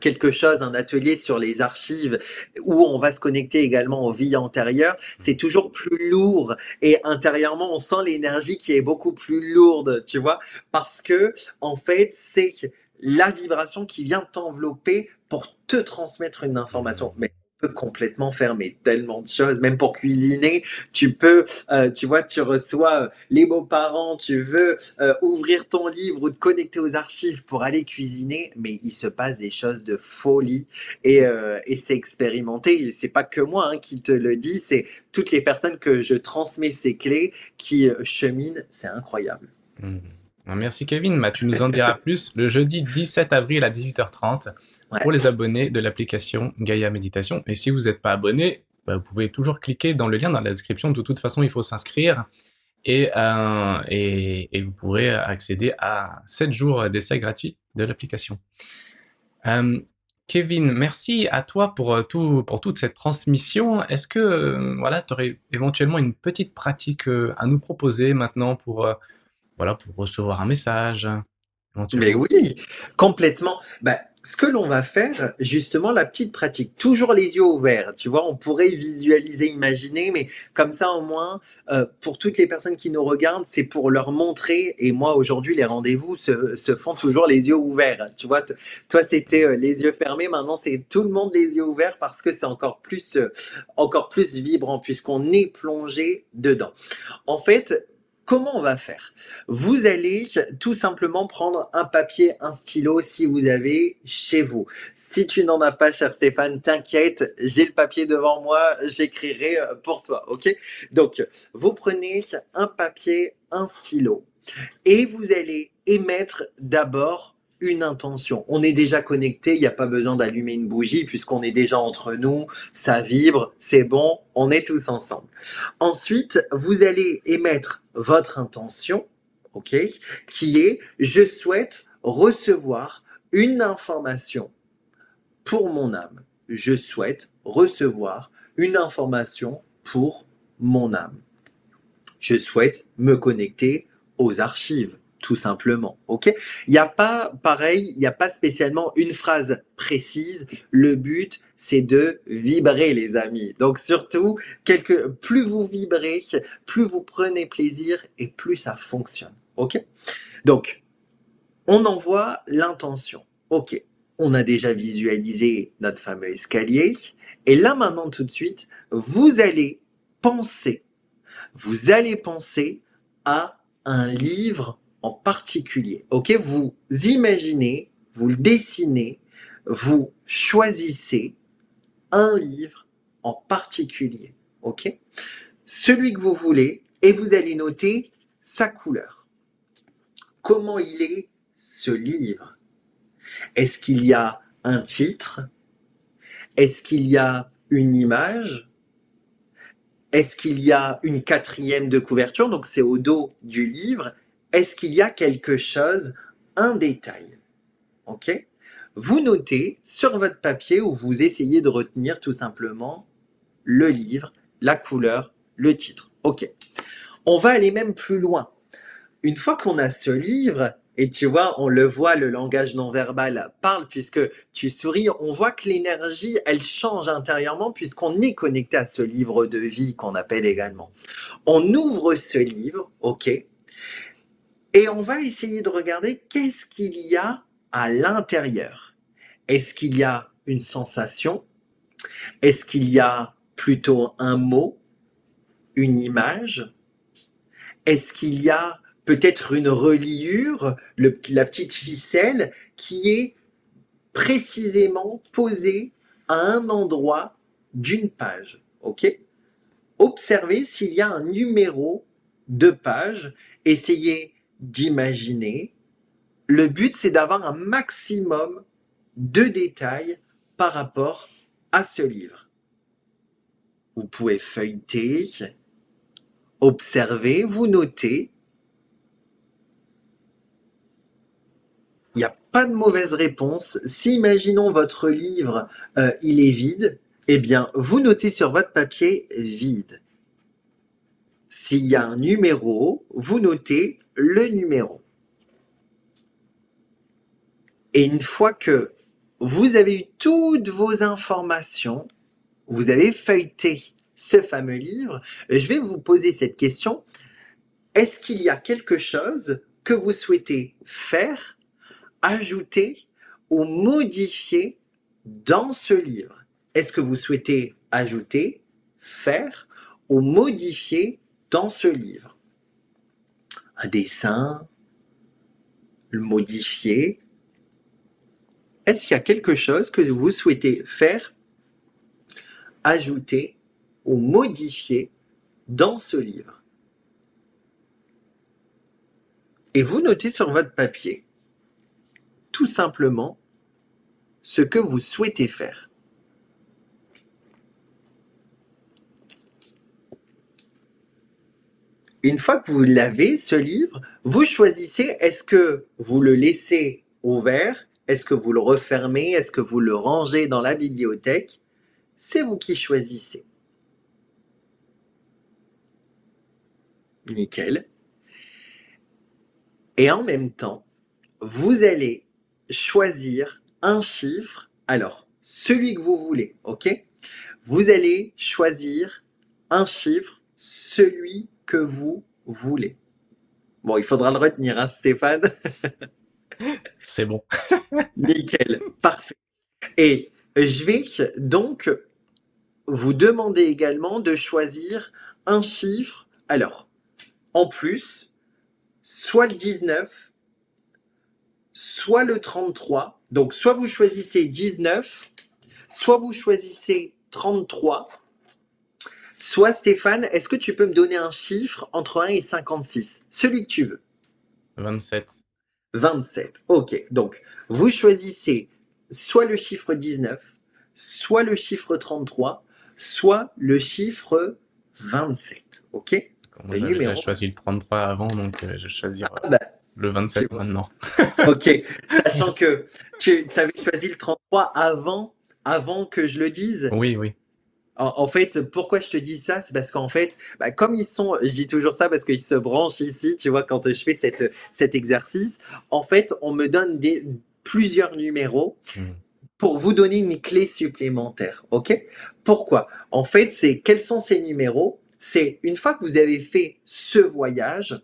quelque chose, un atelier sur les archives où on va se connecter également aux vies antérieures, c'est toujours plus lourd et intérieurement on sent l'énergie qui est beaucoup plus lourde, tu vois, parce que en fait c'est la vibration qui vient t'envelopper pour te transmettre une information. Mhm. Mais tu peux complètement faire mais tellement de choses, même pour cuisiner, tu peux, tu vois, tu reçois les beaux-parents, tu veux ouvrir ton livre ou te connecter aux archives pour aller cuisiner, mais il se passe des choses de folie et c'est expérimenté. C'est pas que moi hein, qui te le dis, c'est toutes les personnes que je transmets ces clés qui cheminent, c'est incroyable. Mhm. Merci Kevin, bah, tu nous en diras plus le jeudi 17 avril à 18h30 pour Ouais, les abonnés de l'application Gaia Méditation. Et si vous n'êtes pas abonné, bah, vous pouvez toujours cliquer dans le lien dans la description. De toute façon, il faut s'inscrire et vous pourrez accéder à 7 jours d'essai gratuit de l'application. Euh, Kevin, merci à toi pour toute cette transmission. Est-ce que voilà, tu aurais éventuellement une petite pratique à nous proposer maintenant pour, voilà, pour recevoir un message, Comment tu Mais vois? oui, complètement. Bah, ce que l'on va faire, justement, la petite pratique, toujours les yeux ouverts, tu vois, on pourrait visualiser, imaginer, mais comme ça au moins, pour toutes les personnes qui nous regardent, c'est pour leur montrer, et moi aujourd'hui, les rendez-vous se font toujours les yeux ouverts, tu vois, toi c'était les yeux fermés, maintenant c'est tout le monde les yeux ouverts parce que c'est encore plus vibrant puisqu'on est plongé dedans. En fait, comment on va faire? Vous allez tout simplement prendre un papier, un stylo si vous avez chez vous. Si tu n'en as pas, cher Stéphane, t'inquiète, j'ai le papier devant moi, j'écrirai pour toi, ok? Donc, vous prenez un papier, un stylo et vous allez émettre d'abord une intention. On est déjà connecté, il n'y a pas besoin d'allumer une bougie puisqu'on est déjà entre nous, ça vibre, c'est bon, on est tous ensemble. Ensuite, vous allez émettre votre intention, ok, qui est je souhaite recevoir une information pour mon âme. Je souhaite recevoir une information pour mon âme. Je souhaite me connecter aux archives, tout simplement. Ok? Il n'y a pas, pareil, il n'y a pas spécialement une phrase précise. Le but, c'est de vibrer, les amis. Donc surtout, plus vous vibrez, plus vous prenez plaisir et plus ça fonctionne. Ok? Donc, on envoie l'intention. Ok. On a déjà visualisé notre fameux escalier. Et là, maintenant, tout de suite, penser vous allez penser à un livre en particulier. Ok, vous imaginez, vous le dessinez, vous choisissez un livre en particulier. Ok, celui que vous voulez et vous allez noter sa couleur. Comment il est ce livre? Est-ce qu'il y a un titre? Est-ce qu'il y a une image? Est-ce qu'il y a une quatrième de couverture? Donc c'est au dos du livre. Est-ce qu'il y a quelque chose, un détail? Ok? Vous notez sur votre papier ou vous essayez de retenir tout simplement le livre, la couleur, le titre. Ok. On va aller même plus loin. Une fois qu'on a ce livre, et tu vois, on le voit, le langage non verbal parle puisque tu souris, on voit que l'énergie, elle change intérieurement puisqu'on est connecté à ce livre de vie qu'on appelle également. On ouvre ce livre, ok, et on va essayer de regarder qu'est-ce qu'il y a à l'intérieur. Est-ce qu'il y a une sensation? Est-ce qu'il y a plutôt un mot, une image? Est-ce qu'il y a peut-être une reliure, la petite ficelle qui est précisément posée à un endroit d'une page? Ok? Observez s'il y a un numéro de page. Essayez d'imaginer. Le but, c'est d'avoir un maximum de détails par rapport à ce livre. Vous pouvez feuilleter, observer, vous notez. Il n'y a pas de mauvaise réponse. Si, imaginons, votre livre, il est vide, eh bien, vous notez sur votre papier vide. S'il y a un numéro, vous notez le numéro. Et une fois que vous avez eu toutes vos informations, vous avez feuilleté ce fameux livre, je vais vous poser cette question. Est-ce qu'il y a quelque chose que vous souhaitez faire, ajouter ou modifier dans ce livre? Est-ce que vous souhaitez ajouter, faire ou modifier dans ce livre? Un dessin, le modifier. Est-ce qu'il y a quelque chose que vous souhaitez faire, ajouter ou modifier dans ce livre? Et vous notez sur votre papier tout simplement ce que vous souhaitez faire. Une fois que vous l'avez, ce livre, vous choisissez, est-ce que vous le laissez ouvert? Est-ce que vous le refermez? Est-ce que vous le rangez dans la bibliothèque? C'est vous qui choisissez. Nickel. Et en même temps, vous allez choisir un chiffre. Alors, celui que vous voulez, ok? Vous allez choisir un chiffre, celui que vous voulez. Bon, il faudra le retenir, hein, Stéphane. C'est bon. Nickel, parfait. Et je vais donc vous demander également de choisir un chiffre. Alors, en plus, soit le 19, soit le 33. Donc, soit vous choisissez 19, soit vous choisissez 33. Soit Stéphane, est-ce que tu peux me donner un chiffre entre 1 et 56? Celui que tu veux. 27. 27. Ok. Donc, vous choisissez soit le chiffre 19, soit le chiffre 33, soit le chiffre 27. Ok? Moi, Le j'avais numéro. choisi le 33 avant, donc je vais choisir Ah bah, le tu 27 vois. maintenant. Ok. Sachant que tu avais choisi le 33 avant que je le dise. Oui, oui. En fait, pourquoi je te dis ça? C'est parce qu'en fait, bah, comme ils sont, je dis toujours ça parce qu'ils se branchent ici, tu vois, quand je fais cet exercice, en fait, on me donne plusieurs numéros Hmm. pour vous donner une clé supplémentaire, ok? Pourquoi? En fait, c'est quels sont ces numéros? C'est une fois que vous avez fait ce voyage,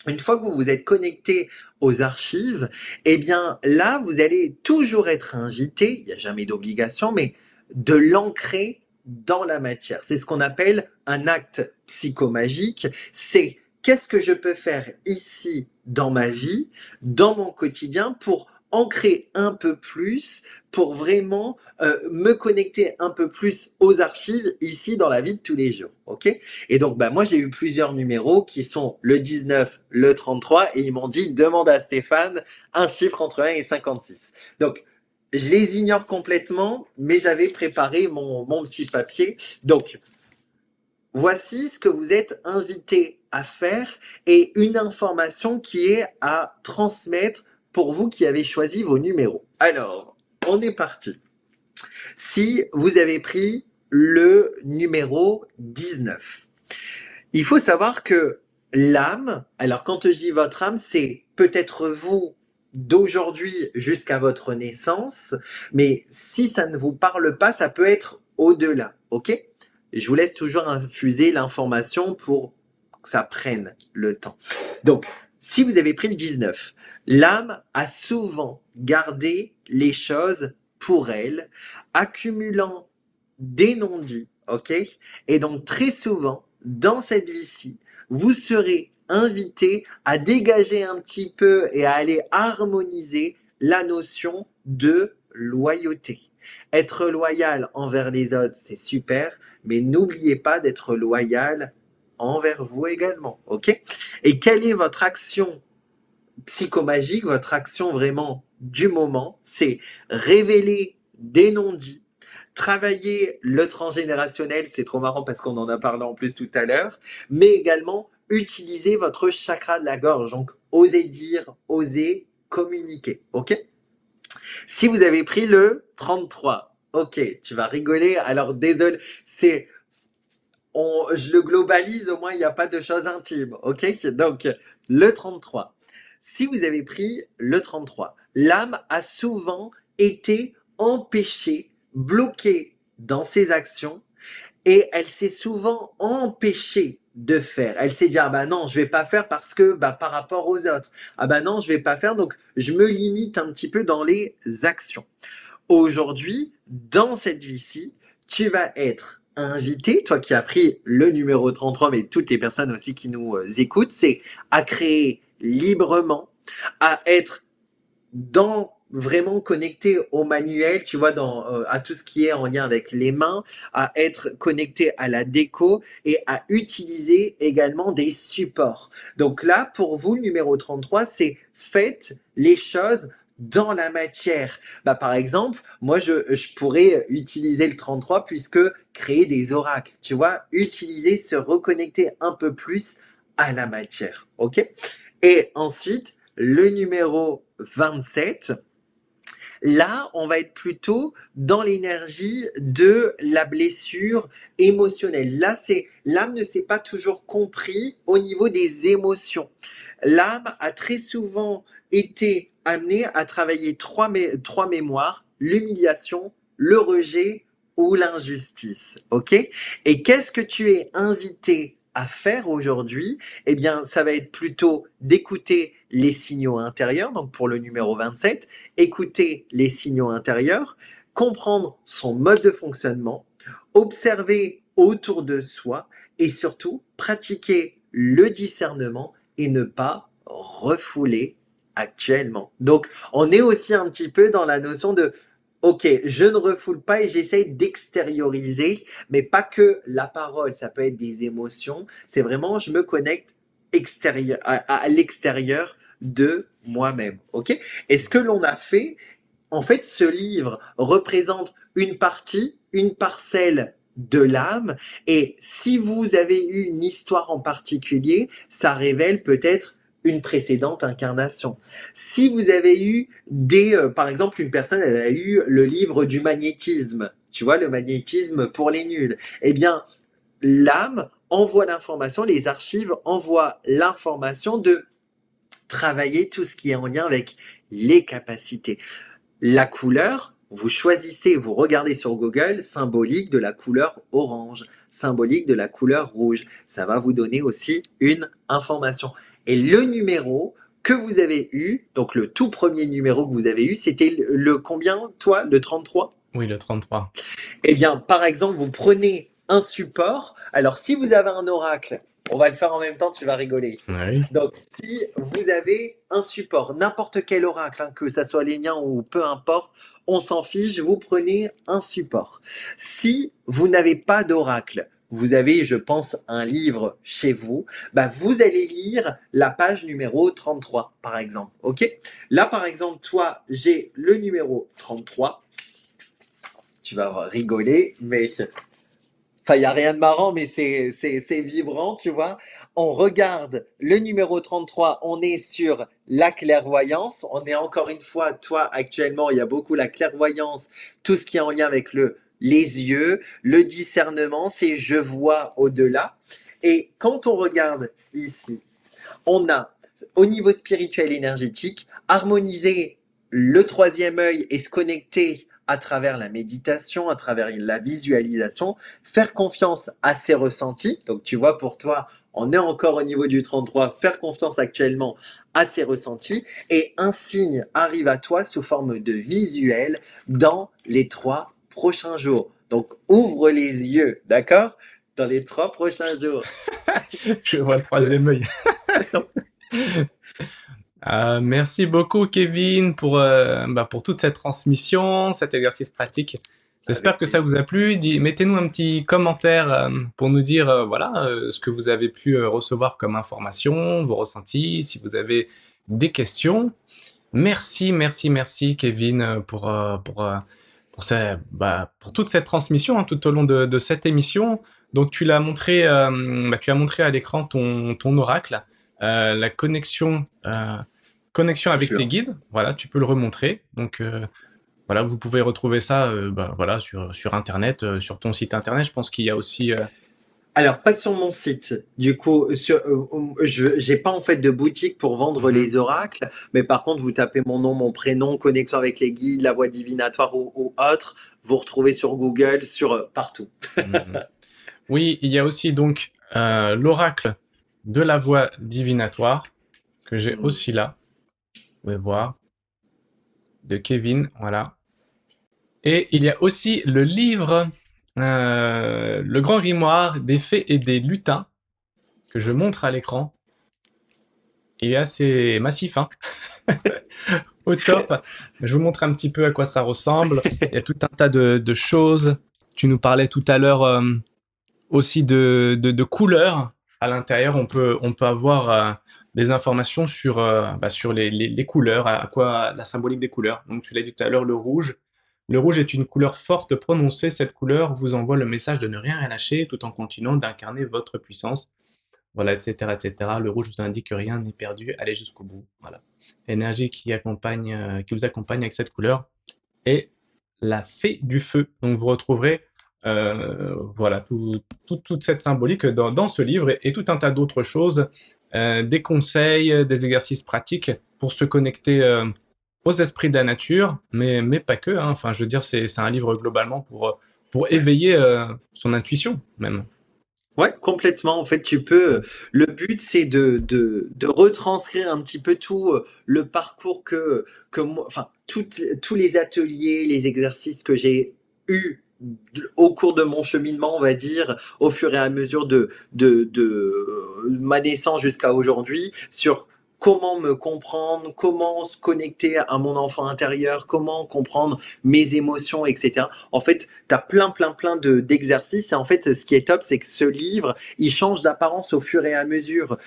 une fois que vous vous êtes connecté aux archives, eh bien là, vous allez toujours être invité, il n'y a jamais d'obligation, mais de l'ancrer dans la matière. C'est ce qu'on appelle un acte psychomagique. C'est qu'est-ce que je peux faire ici dans ma vie, dans mon quotidien, pour ancrer un peu plus, pour vraiment me connecter un peu plus aux archives ici dans la vie de tous les jours. Ok? Et donc, bah, moi, j'ai eu plusieurs numéros qui sont le 19, le 33, et ils m'ont dit, demande à Stéphane un chiffre entre 1 et 56. Donc, je les ignore complètement, mais j'avais préparé mon petit papier. Donc, voici ce que vous êtes invité à faire et une information qui est à transmettre pour vous qui avez choisi vos numéros. Alors, on est parti. Si vous avez pris le numéro 19, il faut savoir que l'âme, alors quand je dis votre âme, c'est peut-être vous d'aujourd'hui jusqu'à votre naissance, mais si ça ne vous parle pas, ça peut être au-delà, ok? Je vous laisse toujours infuser l'information pour que ça prenne le temps. Donc, si vous avez pris le 19, l'âme a souvent gardé les choses pour elle, accumulant des non-dits, ok? Et donc très souvent, dans cette vie-ci, vous serez invité à dégager un petit peu et à aller harmoniser la notion de loyauté. Être loyal envers les autres, c'est super, mais n'oubliez pas d'être loyal envers vous également, ok? Et quelle est votre action psychomagique, votre action vraiment du moment? C'est révéler des non-dits, travailler le transgénérationnel, c'est trop marrant parce qu'on en a parlé en plus tout à l'heure, mais également utiliser votre chakra de la gorge, donc oser dire, oser communiquer, ok? Si vous avez pris le 33, ok, tu vas rigoler, alors désolé, je le globalise, au moins il n'y a pas de choses intimes, ok? Donc, le 33. Si vous avez pris le 33, l'âme a souvent été empêchée, bloquée dans ses actions et elle s'est souvent empêchée de faire. Elle s'est dit, ah bah non, je vais pas faire parce que bah, par rapport aux autres. Ah bah non, je vais pas faire, donc je me limite un petit peu dans les actions. Aujourd'hui, dans cette vie-ci, tu vas être invité, toi qui as pris le numéro 33, mais toutes les personnes aussi qui nous écoutent, c'est à créer librement, à être dans vraiment connecté au manuel, tu vois, à tout ce qui est en lien avec les mains, à être connecté à la déco et à utiliser également des supports. Donc là, pour vous, le numéro 33, c'est faites les choses dans la matière. Bah, par exemple, moi, je pourrais utiliser le 33 puisque créer des oracles, tu vois, utiliser, se reconnecter un peu plus à la matière. OK? Et ensuite, le numéro 27, là, on va être plutôt dans l'énergie de la blessure émotionnelle. Là, l'âme ne s'est pas toujours compris au niveau des émotions. L'âme a très souvent été amené à travailler trois mémoires, l'humiliation, le rejet ou l'injustice. OK? Et qu'est-ce que tu es invité à faire aujourd'hui? Eh bien, ça va être plutôt d'écouter les signaux intérieurs, donc pour le numéro 27, écouter les signaux intérieurs, comprendre son mode de fonctionnement, observer autour de soi et surtout pratiquer le discernement et ne pas refouler actuellement. Donc, on est aussi un petit peu dans la notion de OK, je ne refoule pas et j'essaye d'extérioriser, mais pas que la parole, ça peut être des émotions. C'est vraiment, je me connecte à l'extérieur de moi-même. OK? Et ce que l'on a fait, en fait, ce livre représente une partie, une parcelle de l'âme. Et si vous avez eu une histoire en particulier, ça révèle peut-être une précédente incarnation. Si vous avez eu par exemple, une personne, elle a eu le livre du magnétisme, tu vois, le magnétisme pour les nuls. Eh bien, l'âme envoie l'information, les archives envoient l'information de travailler tout ce qui est en lien avec les capacités. La couleur, vous choisissez, vous regardez sur Google, symbolique de la couleur orange, symbolique de la couleur rouge. Ça va vous donner aussi une information. Et le numéro que vous avez eu, donc le tout premier numéro que vous avez eu, c'était le combien, toi, le 33? Oui, le 33. Eh bien, par exemple, vous prenez un support. Alors, si vous avez un oracle, on va le faire en même temps, tu vas rigoler. Oui. Donc, si vous avez un support, n'importe quel oracle, hein, que ça soit les miens ou peu importe, on s'en fiche, vous prenez un support. Si vous n'avez pas d'oracle, vous avez, je pense, un livre chez vous, bah vous allez lire la page numéro 33, par exemple. OK? Là, par exemple, toi, j'ai le numéro 33. Tu vas rigoler, mais enfin, il n'y a rien de marrant, mais c'est vibrant, tu vois. On regarde le numéro 33, on est sur la clairvoyance. On est encore une fois, toi, actuellement, il y a beaucoup la clairvoyance, tout ce qui est en lien avec les yeux, le discernement, c'est je vois au-delà. Et quand on regarde ici, on a, au niveau spirituel énergétique, harmoniser le troisième œil et se connecter à travers la méditation, à travers la visualisation, faire confiance à ses ressentis. Donc tu vois, pour toi, on est encore au niveau du 33, faire confiance actuellement à ses ressentis, et un signe arrive à toi sous forme de visuel dans les 3 prochains jours. Donc ouvre les yeux, d'accord? Dans les 3 prochains jours. Je vois le troisième œil. Merci beaucoup, Kevin, pour toute cette transmission, cet exercice pratique. J'espère que ça vous a plu. Mettez-nous un petit commentaire pour nous dire ce que vous avez pu recevoir comme information, vos ressentis, si vous avez des questions. Merci, merci, merci, Kevin, pour toute cette transmission, hein, tout au long de cette émission. Donc, tu as montré à l'écran ton oracle, la connexion avec tes guides. Voilà, tu peux le remontrer. Donc, voilà, vous pouvez retrouver ça sur Internet, sur ton site Internet. Je pense qu'il y a aussi... Alors, pas sur mon site. Du coup, j'ai pas en fait de boutique pour vendre les oracles, mais par contre, vous tapez mon nom, mon prénom, connexion avec les guides, la voie divinatoire ou autre, vous retrouvez sur Google, partout. Oui, il y a aussi donc l'oracle de la voie divinatoire, que j'ai aussi là. Vous pouvez voir. De Kevin, voilà. Et il y a aussi le livre, le grand grimoire des fées et des lutins, que je montre à l'écran. Il est assez massif, hein. Au top. Je vous montre un petit peu à quoi ça ressemble. Il y a tout un tas de choses. Tu nous parlais tout à l'heure aussi de couleurs. À l'intérieur, on peut avoir des informations sur les couleurs, à quoi la symbolique des couleurs. Donc tu l'as dit tout à l'heure, le rouge. Le rouge est une couleur forte prononcée. Cette couleur vous envoie le message de ne rien lâcher tout en continuant d'incarner votre puissance. Voilà, etc., etc. Le rouge vous indique que rien n'est perdu. Allez jusqu'au bout. Voilà. L'énergie qui vous accompagne avec cette couleur est la fée du feu. Donc vous retrouverez toute cette symbolique dans ce livre et tout un tas d'autres choses des conseils, des exercices pratiques pour se connecter aux esprits de la nature, mais pas que, hein. Enfin, je veux dire, c'est un livre globalement pour Ouais. éveiller son intuition, même. Ouais, complètement. En fait, tu peux. Le but, c'est de retranscrire un petit peu tout le parcours que moi, enfin, tous les ateliers, les exercices que j'ai eus au cours de mon cheminement, on va dire, au fur et à mesure de ma naissance jusqu'à aujourd'hui, sur comment me comprendre, comment se connecter à mon enfant intérieur, comment comprendre mes émotions, etc. En fait, tu as plein d'exercices. Et en fait, ce qui est top, c'est que ce livre, il change d'apparence au fur et à mesure.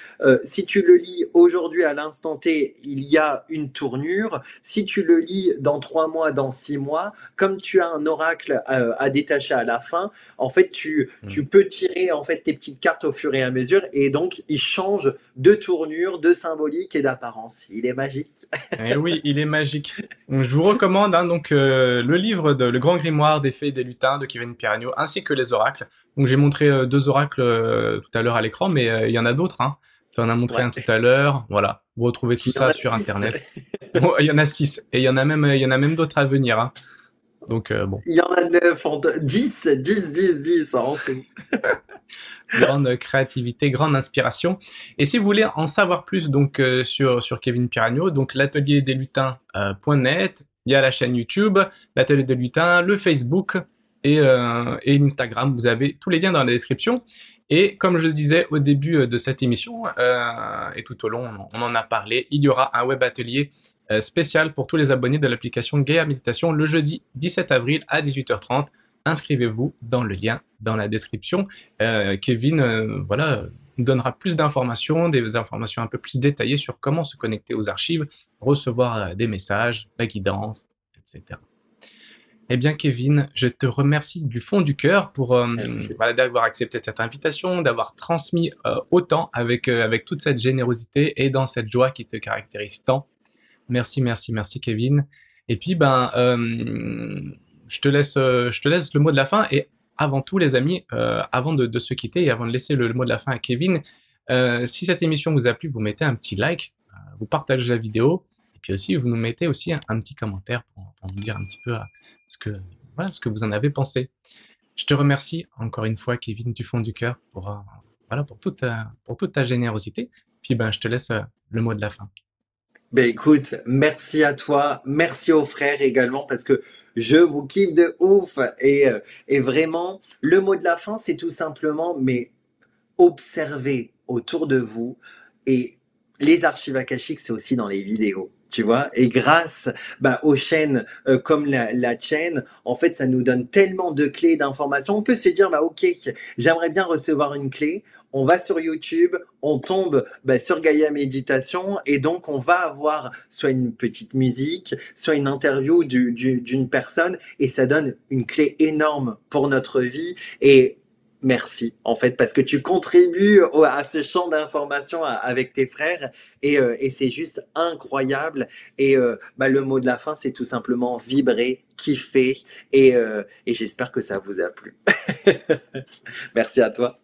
Si tu le lis aujourd'hui à l'instant T, il y a une tournure. Si tu le lis dans 3 mois, dans 6 mois, comme tu as un oracle à détacher à la fin, en fait, tu peux tirer en fait tes petites cartes au fur et à mesure. Et donc, il change de tournure, de symbolique et d'apparence. Il est magique. Eh oui, il est magique. Donc, je vous recommande hein, donc le livre de Le Grand Grimoire des Fées et des Lutins de Kevin Piragno, ainsi que les oracles. Donc j'ai montré deux oracles tout à l'heure à l'écran, mais il y en a d'autres. Hein. Tu en as montré Ouais. un tout à l'heure. Voilà, vous retrouvez tout Il y en ça a sur six. Internet. Il y en a six, et il y en a même d'autres à venir. Hein. Donc bon, Il y en a 9, 10 en tout. grande créativité, grande inspiration. Et si vous voulez en savoir plus donc sur Kevin Piragno, donc l'atelier des lutins.net, il y a la chaîne YouTube, l'atelier des lutins, le Facebook et l'Instagram. Vous avez tous les liens dans la description. Et comme je le disais au début de cette émission, et tout au long, on en a parlé, il y aura un web atelier spécial pour tous les abonnés de l'application Gaia Méditation le jeudi 17 avril à 18h30. Inscrivez-vous dans le lien dans la description. Kevin voilà, nous donnera plus d'informations, des informations un peu plus détaillées sur comment se connecter aux archives, recevoir des messages, la guidance, etc. Eh bien, Kevin, je te remercie du fond du cœur pour Merci. voilà, d'avoir accepté cette invitation, d'avoir transmis autant avec toute cette générosité et dans cette joie qui te caractérise tant. Merci, merci, merci, Kevin. Et puis, je te laisse le mot de la fin. Et avant tout, les amis, avant de se quitter et avant de laisser le mot de la fin à Kevin, si cette émission vous a plu, vous mettez un petit like, vous partagez la vidéo, et puis aussi, vous nous mettez aussi un petit commentaire pour nous dire un petit peu ce que, voilà, ce que vous en avez pensé. Je te remercie encore une fois, Kevin, du fond du cœur, voilà, pour toute ta générosité. Puis, je te laisse le mot de la fin. Ben écoute, merci à toi, merci aux frères également parce que je vous kiffe de ouf et vraiment le mot de la fin c'est tout simplement mais observez autour de vous et les archives akashiques c'est aussi dans les vidéos. Tu vois, et grâce aux chaînes comme la chaîne, en fait, ça nous donne tellement de clés d'informations. On peut se dire, ok, j'aimerais bien recevoir une clé. On va sur YouTube, on tombe sur Gaïa Méditation et donc on va avoir soit une petite musique, soit une interview d'une personne et ça donne une clé énorme pour notre vie et merci en fait parce que tu contribues à ce champ d'information avec tes frères et c'est juste incroyable et le mot de la fin c'est tout simplement vibrer, kiffer et j'espère que ça vous a plu. Merci à toi.